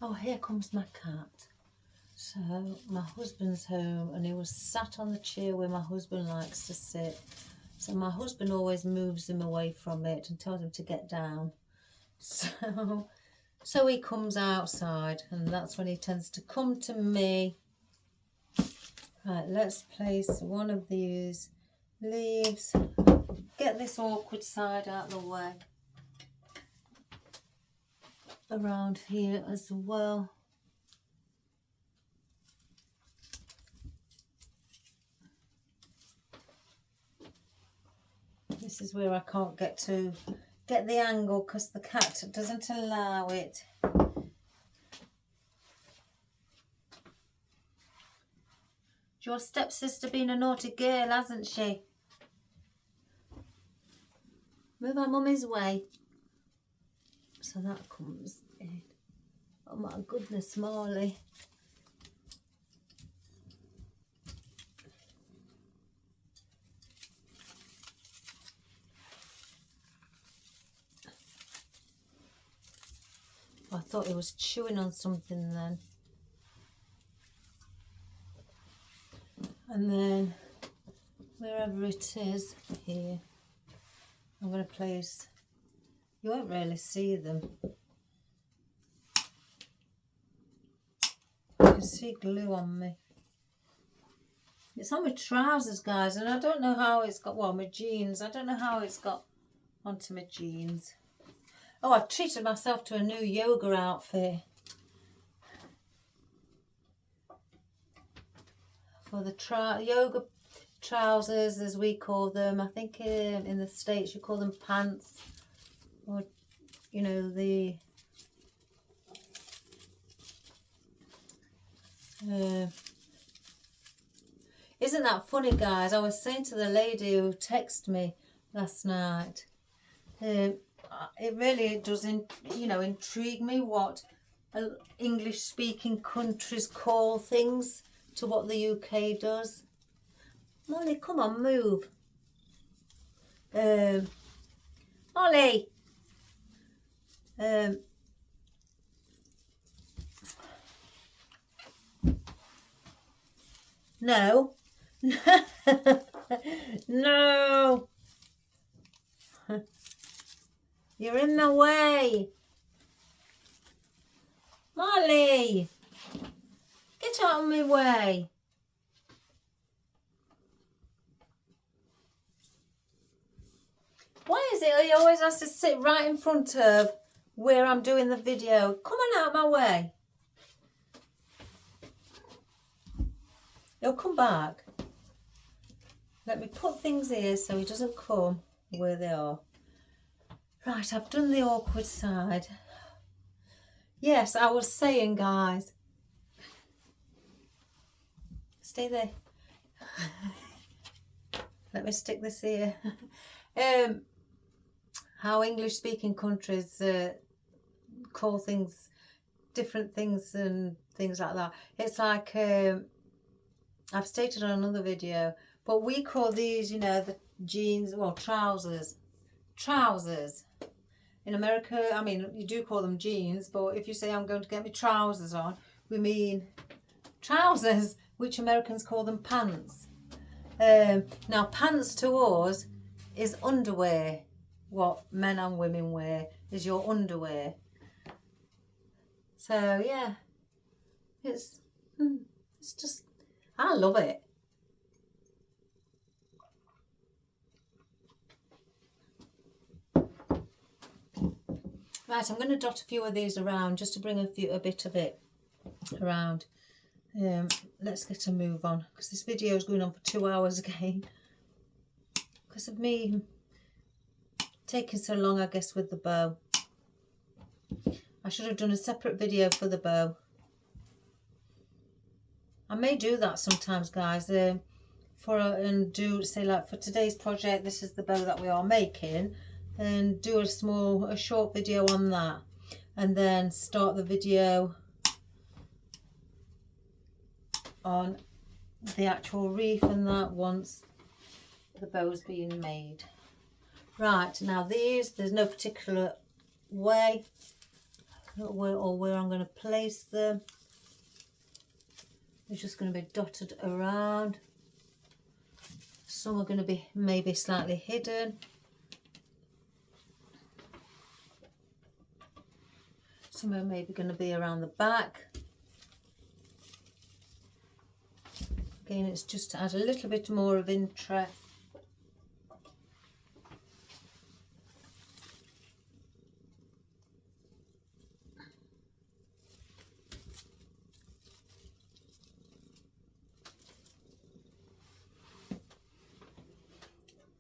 Oh, here comes my cat. So my husband's home and he was sat on the chair where my husband likes to sit. So my husband always moves him away from it and tells him to get down. So he comes outside and that's when he tends to come to me. Right, let's place one of these leaves. Get this awkward side out of the way. Around here as well. This is where I can't get the angle because the cat doesn't allow it. Your stepsister been a naughty girl, hasn't she? Move our mummy's way. So that comes in. Oh my goodness, Molly. I thought he was chewing on something then. And then wherever it is here, I'm going to place, you won't really see them. You can see glue on me. It's on my trousers, guys, and I don't know how it's got, well, my jeans. I don't know how it's got onto my jeans. Oh, I've treated myself to a new yoga outfit. For the yoga trousers, as we call them. I think in the States you call them pants. Or, you know, the... isn't that funny, guys? I was saying to the lady who texted me last night, it really does, you know, intrigue me what English-speaking countries call things to what the UK does. Molly, come on, move. Molly. No. No. You're in the way. Molly. Get out of my way. Why is it he always has to sit right in front of where I'm doing the video? Come on out of my way. He'll come back. Let me put things here so he doesn't come where they are. Right, I've done the awkward side. Yes, I was saying, guys. Stay there. Let me stick this here. How English-speaking countries call things, different things and things like that. It's like, I've stated on another video, but we call these, you know, the jeans, well, trousers. Trousers. In America, I mean, you do call them jeans, but if you say I'm going to get my trousers on, we mean trousers, which Americans call them pants. Now, pants to us is underwear. What men and women wear is your underwear. So, yeah, it's just, I love it. Right, I'm going to dot a few of these around just to bring a bit of it around. Let's get a move on because this video is going on for 2 hours again because of me taking so long, I guess, with the bow. I should have done a separate video for the bow. I may do that sometimes, guys, and do, say, like for today's project, this is the bow that we are making, and do a short video on that, and then start the video on the actual wreath and that once the bow's being made. Right, now these, there's no particular way. where I'm going to place them. They're just going to be dotted around. Some are going to be maybe slightly hidden. Some are maybe going to be around the back. Again, it's just to add a little bit more of interest.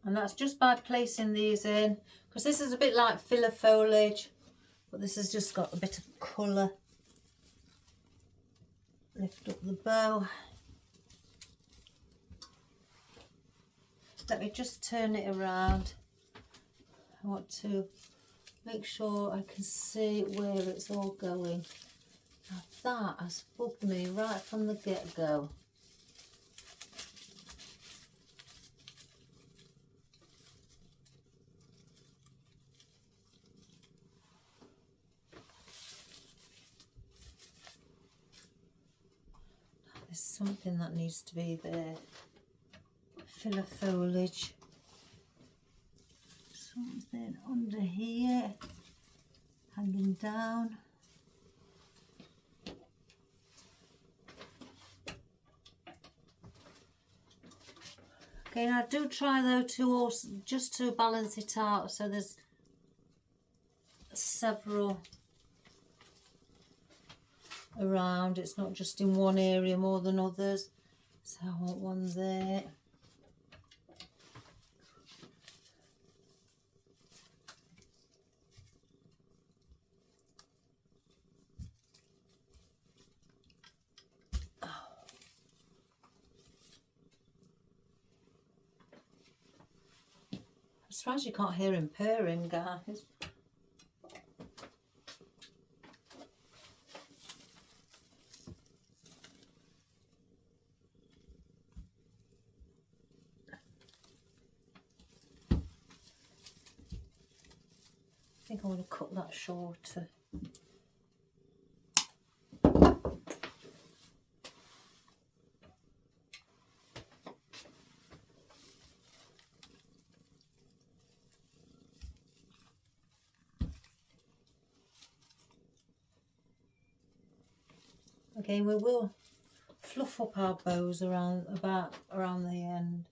And that's just by placing these in, because this is a bit like filler foliage, but this has just got a bit of colour. Lift up the bow. Let me just turn it around. I want to make sure I can see where it's all going. Now that has bugged me right from the get-go. There's something that needs to be there. Filler foliage. Something under here, hanging down. Okay, now I do try though to also just to balance it out, so there's several around. It's not just in one area more than others. So I want one there. I'm surprised you can't hear him purring, guys. I think I want to cut that shorter. Okay, we will fluff up our bows around the end.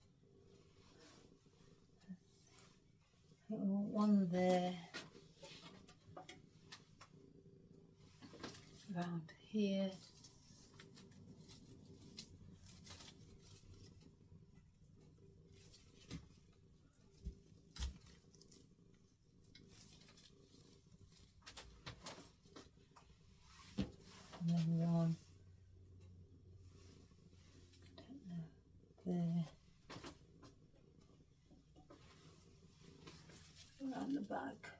I think we want one there, around here. And then one, I don't know, there. Around the back.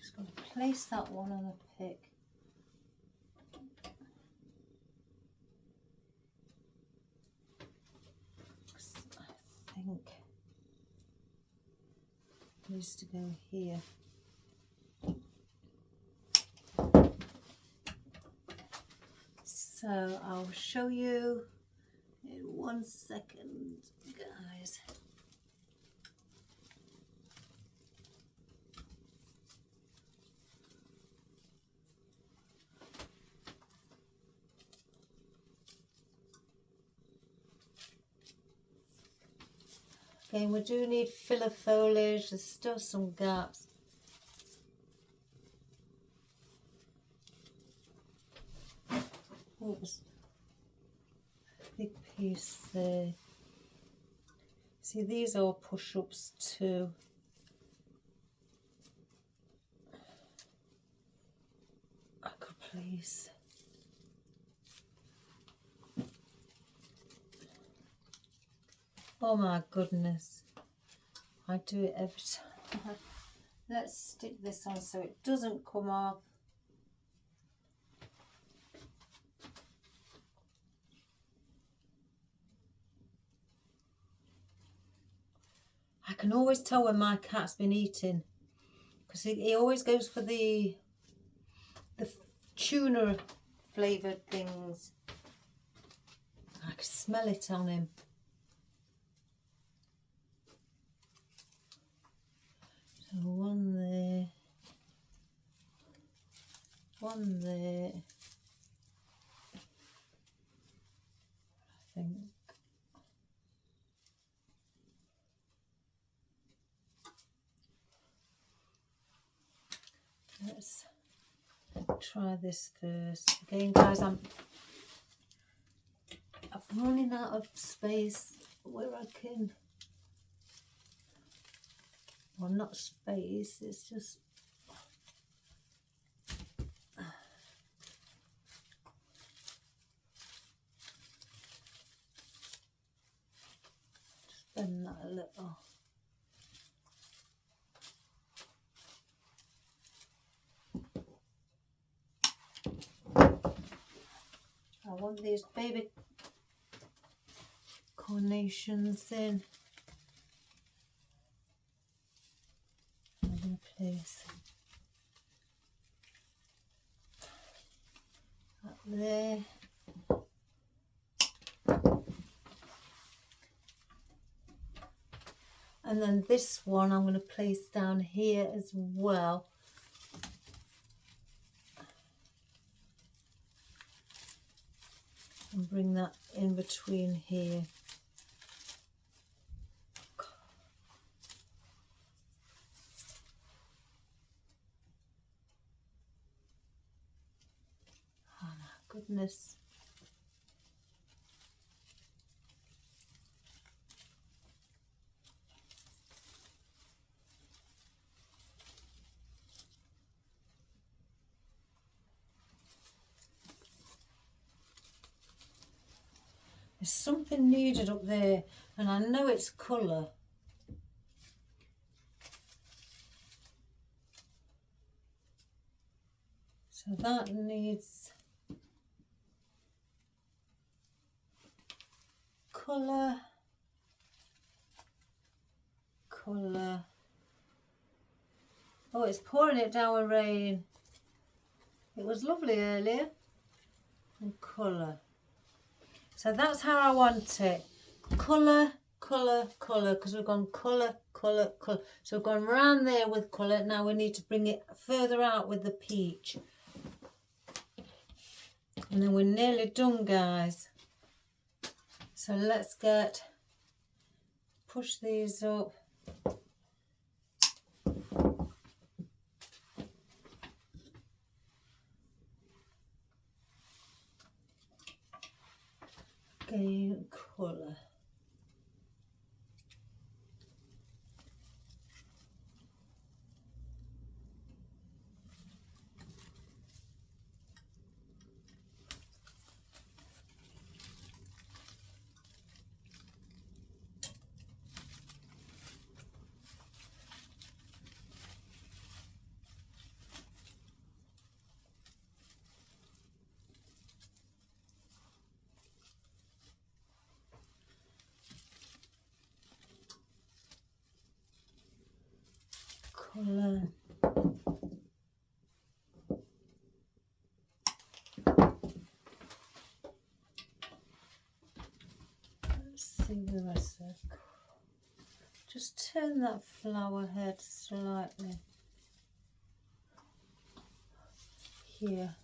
Just going to place that one on a pick. I think it needs to go here. So I'll show you in 1 second, guys. Okay, we do need filler foliage. There's still some gaps. Oops, big piece there. See, these are push-ups too. I could place Oh my goodness. I do it every time. Let's stick this on so it doesn't come off. I can always tell when my cat's been eating, because he always goes for the tuna flavoured things. I can smell it on him. So one there, one there, I think. Let's try this first. Again, guys, I'm running out of space where I can. Well, not space. It's just. Just bend that a little. I want these baby carnations in. I'm going to place that there. And then this one I'm going to place down here as well. And bring that in between here. Oh my goodness. There's something needed up there, and I know it's colour. So that needs colour, colour. Oh, it's pouring it down with rain. It was lovely earlier. And colour. So that's how I want it. Colour, colour, colour, because we've gone colour, colour, colour. So we've gone round there with colour. Now we need to bring it further out with the peach. And then we're nearly done, guys. So let's push these up. Gain colour. Colour. Let's see the rest of it. Just turn that flower head slightly here.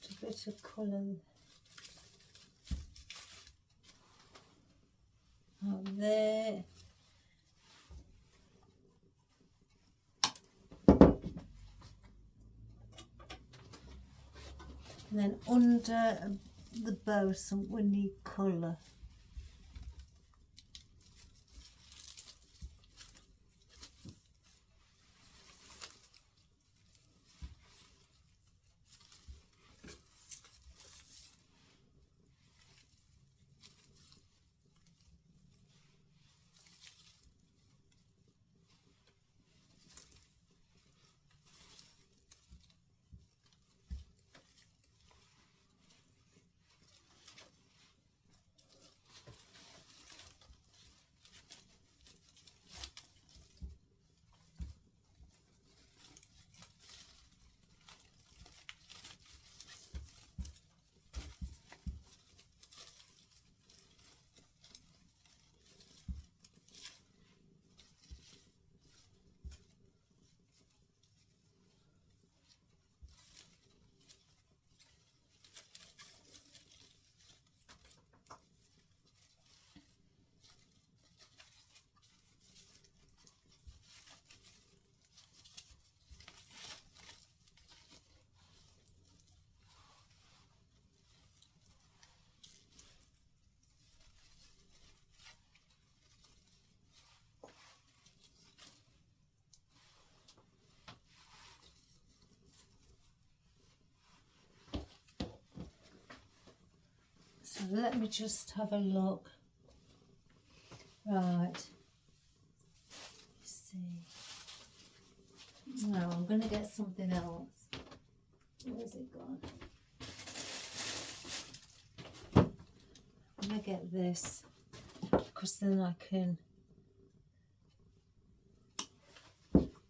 Just a bit of colour out there. And then under the bow, we need colour. let me just have a look. Right. Let's see. No, I'm going to get something else. Where's it gone? I'm going to get this, because then I can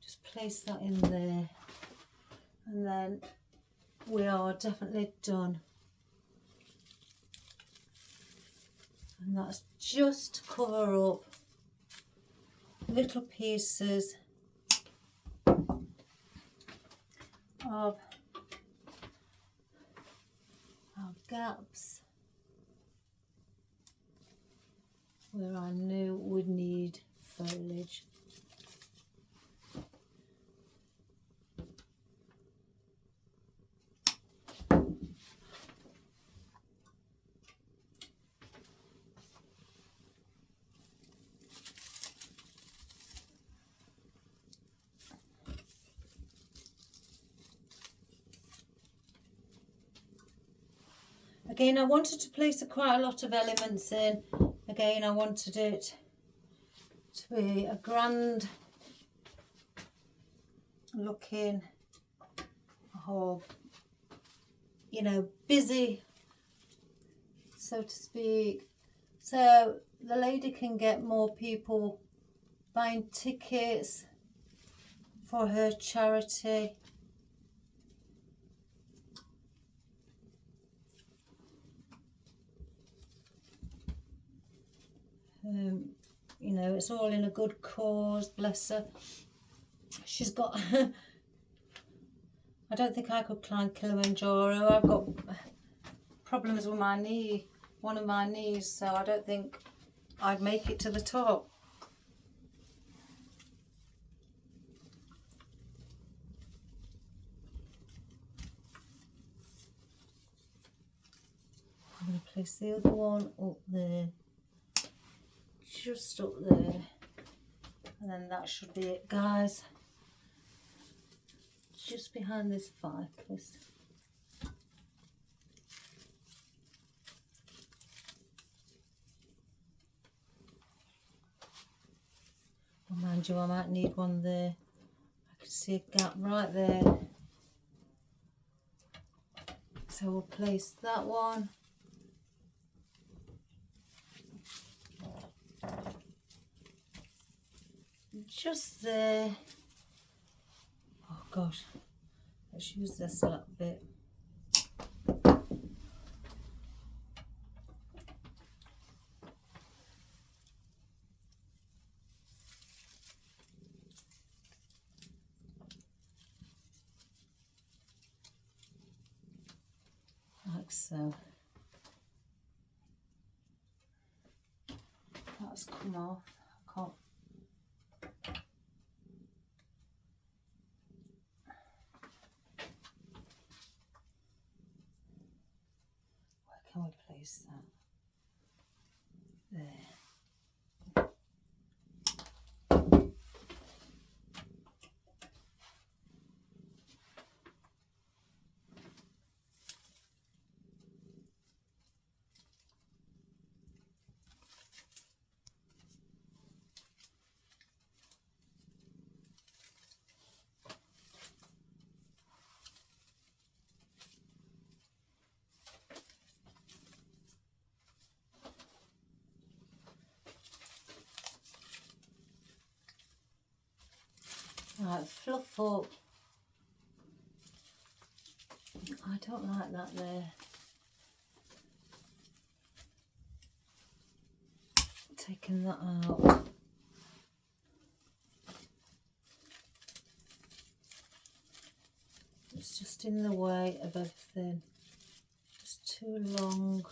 just place that in there, and then we are definitely done. And that's just to cover up little pieces of our gaps where I knew would need foliage. Again, I wanted to place quite a lot of elements in. Again, I wanted it to be a grand looking, whole, you know, busy, so to speak. So the lady can get more people buying tickets for her charity. You know, it's all in a good cause, bless her. She's got, I don't think I could climb Kilimanjaro. I've got problems with my knee, one of my knees, so I don't think I'd make it to the top. I'm going to place the other one up there, just up there, and then that should be it, guys. Just behind this ficus. Oh, mind you, I might need one there. I can see a gap right there. So we'll place that one. Just there. Oh gosh, let's use this a little bit. Like so. That's come off. I can't. Where can we place that? There. Right, fluff up. I don't like that there. Taking that out. It's just in the way of everything. It's too long.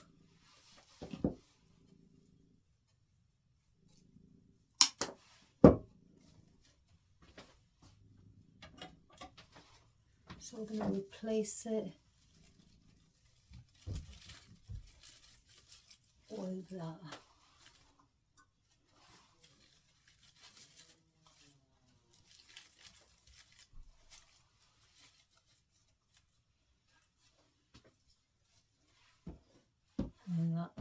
So we're going to replace it with that. And that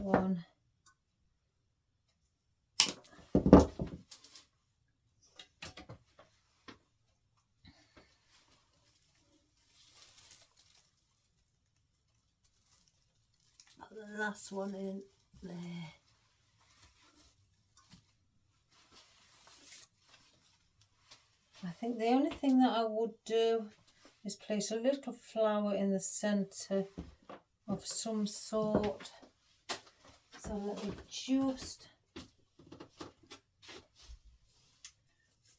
the last one in there. I think the only thing that I would do is place a little flower in the centre of some sort. So let me just,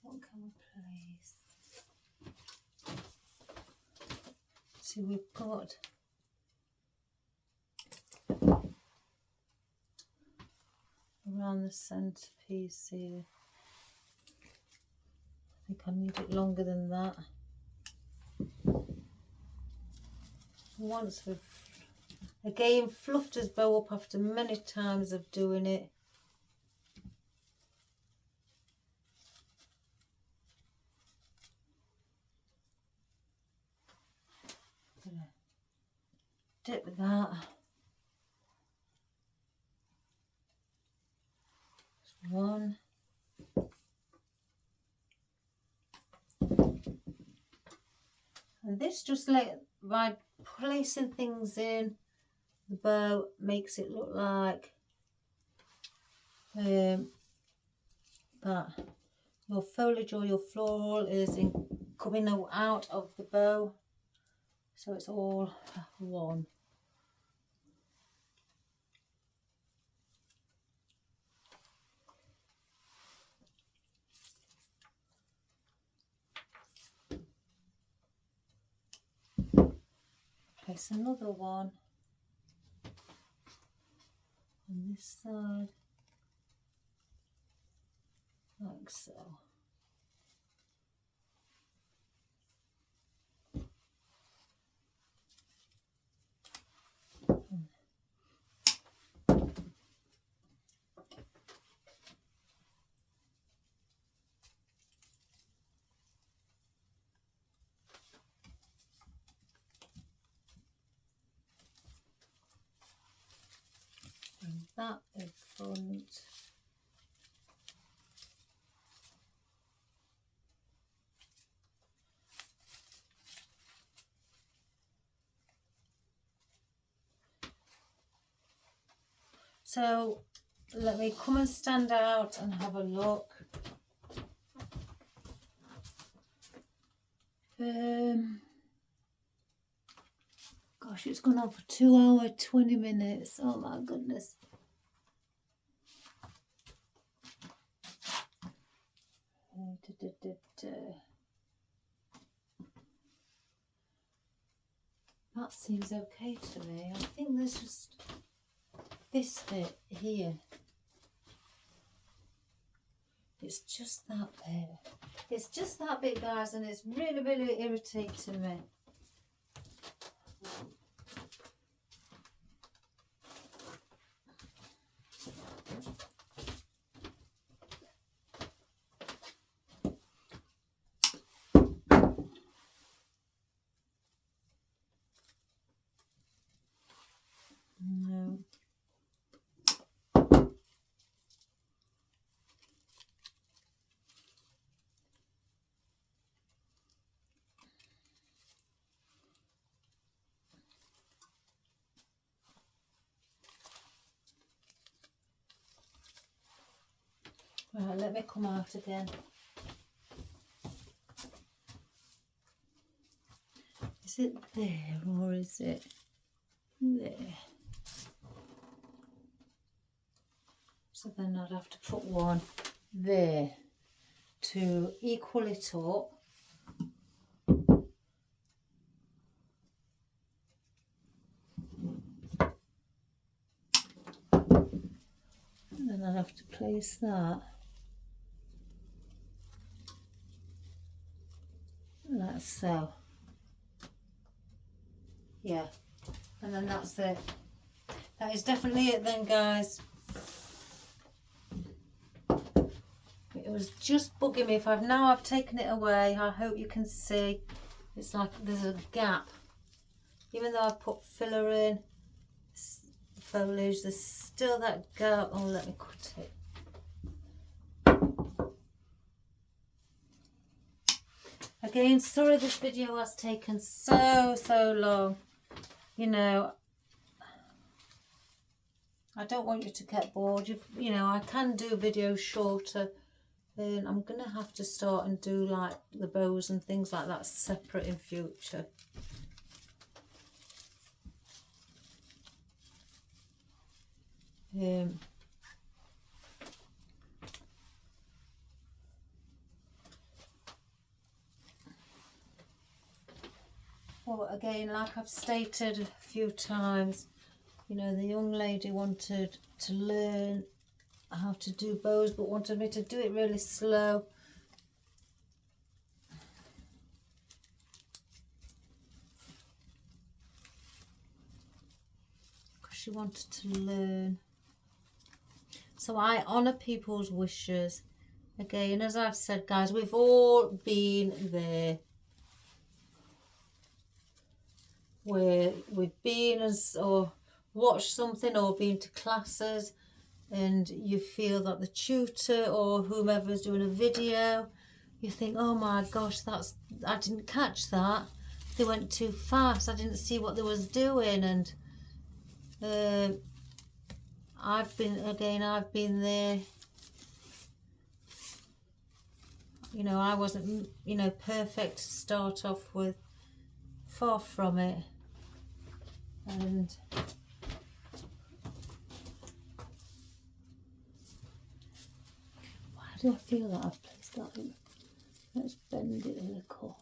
what can we place? See, we've got around the centrepiece here. I think I need it longer than that. Once we've again fluffed his bow up after many times of doing it. Dip that. One. And this just by placing things in the bow makes it look like that your foliage or your floral is coming out of the bow, so it's all one. Place another one on this side, like so. And that in front. So let me come and stand out and have a look. Gosh, it's gone on for 2 hours, 20 minutes. Oh my goodness. That seems okay to me. I think there's just this bit here. It's just that bit. It's just that bit, guys, and it's really, really irritating me. No. Right, let me come out again. Is it there or is it there? So then I'd have to put one there to equal it up. And then I'd have to place that. Like so. Yeah. And then that's it. That is definitely it then, guys. It was just bugging me. I've taken it away, I hope you can see. It's like there's a gap. Even though I've put filler in, foliage, there's still that gap. Oh, let me cut it. Again, sorry this video has taken so long. You know, I don't want you to get bored. You know, I can do videos shorter. And I'm going to have to start and do like the bows and things like that separate in future. Well, again, like I've stated a few times, you know, the young lady wanted to learn how to do bows, but wanted me to do it really slow. Because she wanted to learn. So I honour people's wishes. Again, as I've said, guys, we've all been there. Where we've been or watched something or been to classes, and you feel that the tutor or whomever's doing a video, you think, oh my gosh, I didn't catch that. They went too fast. I didn't see what they was doing. And I've been there. You know, I wasn't, you know, perfect to start off with. Far from it. And why do I feel that I've placed that in? Let's bend it a little.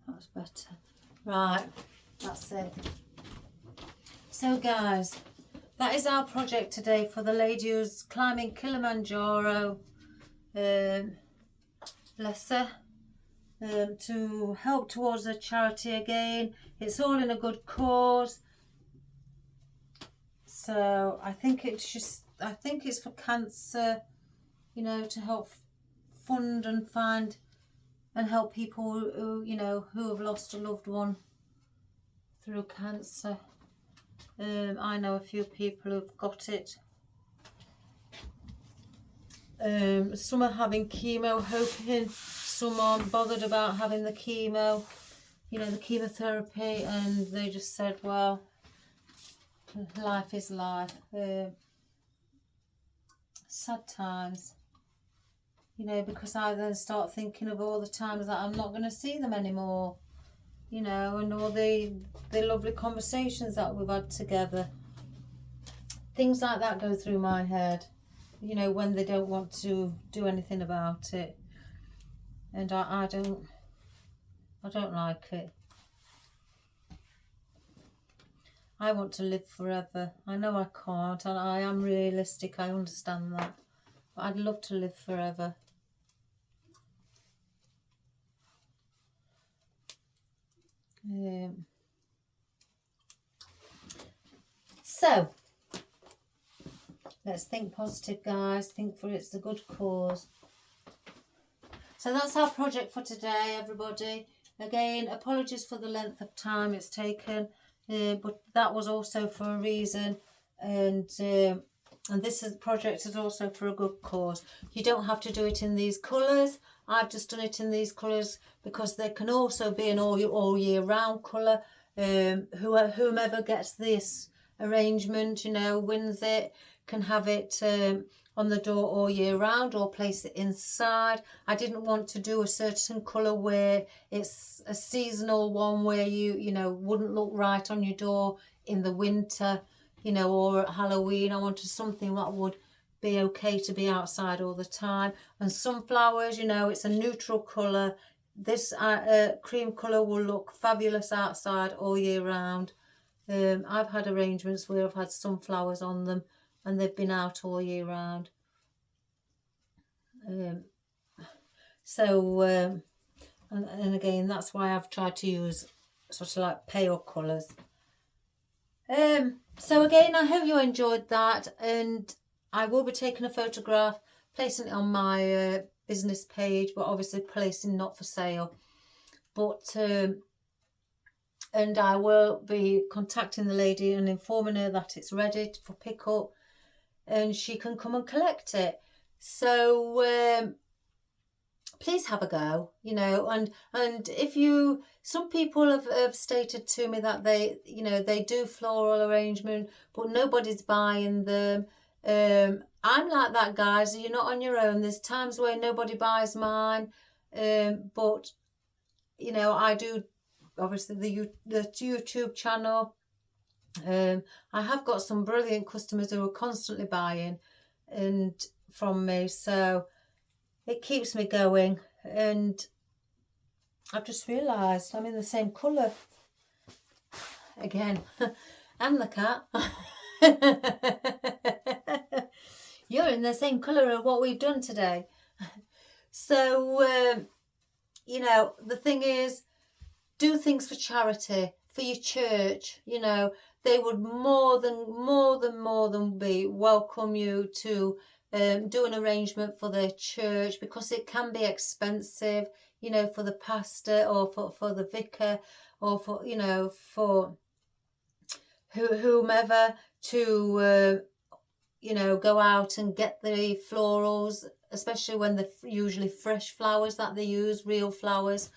That's better. Right, that's it. So guys, that is our project today for the lady who's climbing Kilimanjaro. Bless her. To help towards a charity again. It's all in a good cause. So I think it's for cancer, you know, to help fund and find and help people who, you know, who have lost a loved one through cancer. I know a few people who've got it. Some are having chemo, hoping. Some aren't bothered about having the chemo, you know, the chemotherapy, and they just said, well, life is life. Sad times, you know, because I then start thinking of all the times that I'm not going to see them anymore, you know, and all the lovely conversations that we've had together. Things like that go through my head, you know, when they don't want to do anything about it. And I don't like it. I want to live forever. I know I can't, and I am realistic, I understand that. But I'd love to live forever. So, let's think positive, guys. Think for it's a good cause. So that's our project for today, everybody. Again, apologies for the length of time it's taken, but that was also for a reason. And this project is also for a good cause. You don't have to do it in these colours. I've just done it in these colours because they can also be an all year round colour. Whomever gets this arrangement, you know, wins it, can have it on the door all year round or place it inside. I didn't want to do a certain colour where it's a seasonal one where you know, wouldn't look right on your door in the winter, you know, or at Halloween. I wanted something that would be okay to be outside all the time. And sunflowers, you know, it's a neutral colour. This cream colour will look fabulous outside all year round. I've had arrangements where I've had sunflowers on them and they've been out all year round. And again, that's why I've tried to use sort of like pale colours. So again, I hope you enjoyed that, and I will be taking a photograph, placing it on my business page, but obviously placing not for sale. But and I will be contacting the lady and informing her that it's ready for pickup and she can come and collect it. So please have a go, you know. And if you, some people have stated to me that they, you know, they do floral arrangement, but nobody's buying them. I'm like that, guys. You're not on your own. There's times where nobody buys mine, but you know, I do. Obviously, the YouTube channel. I have got some brilliant customers who are constantly buying and from me, so it keeps me going. And I've just realised I'm in the same colour again. And the cat. You're in the same colour of what we've done today. So, you know, the thing is, do things for charity, for your church. You know, they would more than be welcome you to do an arrangement for their church, because it can be expensive, you know, for the pastor or for the vicar, or for, you know, for whomever to you know, go out and get the florals, especially when they're usually fresh flowers that they use, real flowers.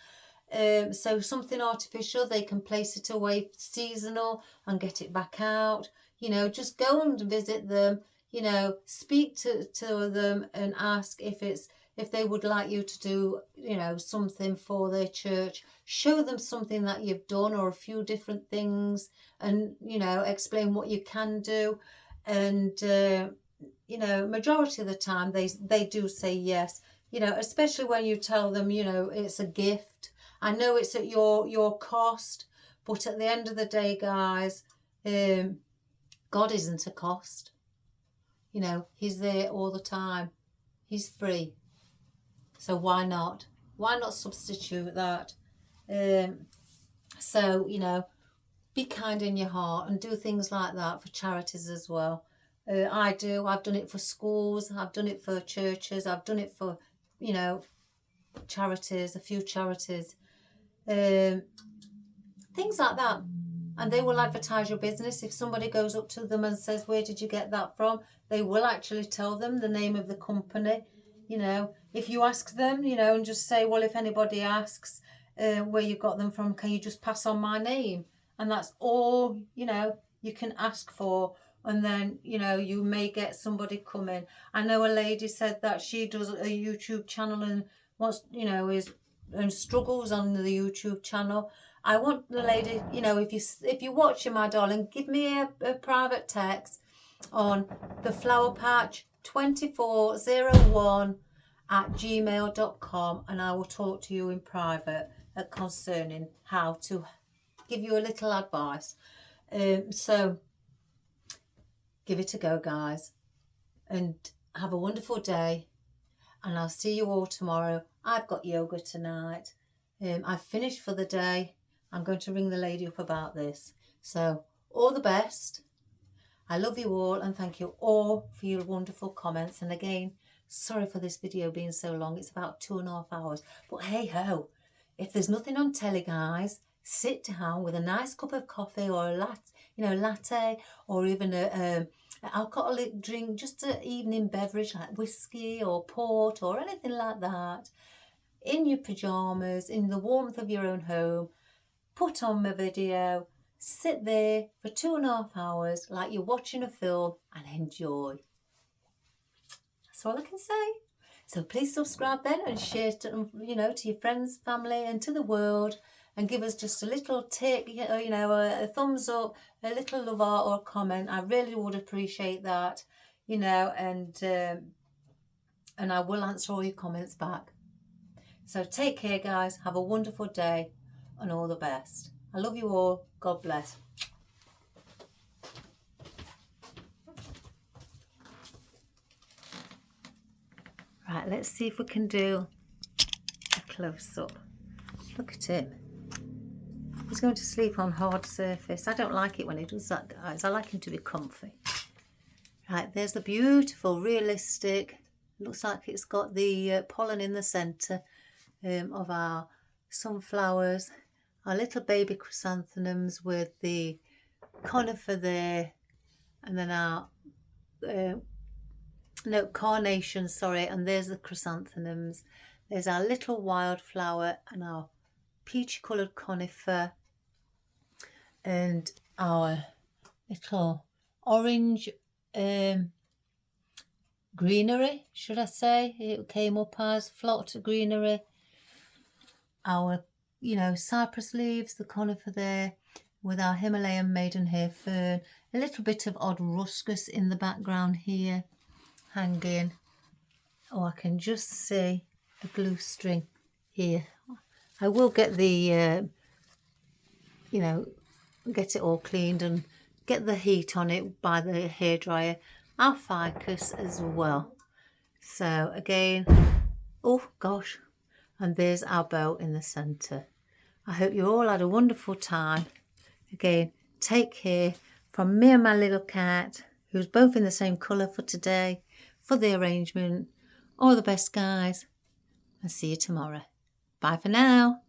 So something artificial, they can place it away seasonal and get it back out. You know, just go and visit them, you know, speak to them and ask if they would like you to do, you know, something for their church. Show them something that you've done, or a few different things, and, you know, explain what you can do. And you know, majority of the time they do say yes, you know, especially when you tell them, you know, it's a gift. I know it's at your cost, but at the end of the day, guys, God isn't a cost. You know, he's there all the time. He's free. So why not? Why not substitute that? So, you know, be kind in your heart and do things like that for charities as well. I've done it for schools, I've done it for churches, I've done it for, you know, charities, a few charities, things like that. And they will advertise your business. If somebody goes up to them and says, where did you get that from? They will actually tell them the name of the company. You know, if you ask them, you know, and just say, well, if anybody asks where you got them from, can you just pass on my name? And that's all, you know, you can ask for. And then, you know, you may get somebody coming. I know a lady said that she does a YouTube channel and wants, you know, and struggles on the YouTube channel. I want the lady, you know, if you're watching, my darling, give me a private text on the flowerpatch2401@gmail.com, and I will talk to you in private concerning how to give you a little advice. So give it a go, guys, and have a wonderful day, and I'll see you all tomorrow. I've got yoga tonight. I've finished for the day. I'm going to ring the lady up about this. So all the best. I love you all, and thank you all for your wonderful comments. And again, sorry for this video being so long. It's about 2.5 hours. But hey ho, if there's nothing on telly, guys, sit down with a nice cup of coffee or a latte, or even an alcoholic drink, just an evening beverage like whiskey or port or anything like that, in your pyjamas, in the warmth of your own home. Put on my video, sit there for 2.5 hours like you're watching a film, and enjoy. That's all I can say. So please subscribe then, and share to, you know, to your friends, family, and to the world, and give us just a little tick, you know, a thumbs up, a little love art or a comment. I really would appreciate that, you know, and I will answer all your comments back. So take care, guys. Have a wonderful day, and all the best. I love you all. God bless. Right, let's see if we can do a close-up. Look at him. He's going to sleep on hard surface. I don't like it when he does that, guys. I like him to be comfy. Right, there's the beautiful, realistic, looks like it's got the pollen in the centre of our sunflowers, our little baby chrysanthemums with the conifer there, and then our carnations, sorry, and there's the chrysanthemums. There's our little wildflower and our peachy coloured conifer and our little orange greenery, should I say. It came up as flocked greenery. Our, cypress leaves, the conifer there, with our Himalayan maidenhair fern. A little bit of odd ruscus in the background here, hanging. Oh, I can just see a glue string here. I will get the, get it all cleaned and get the heat on it by the hairdryer. Our ficus as well. So again, oh gosh, and there's our bow in the centre. I hope you all had a wonderful time. Again, take care from me and my little cat, who's both in the same colour for today, for the arrangement. All the best, guys, and see you tomorrow. Bye for now.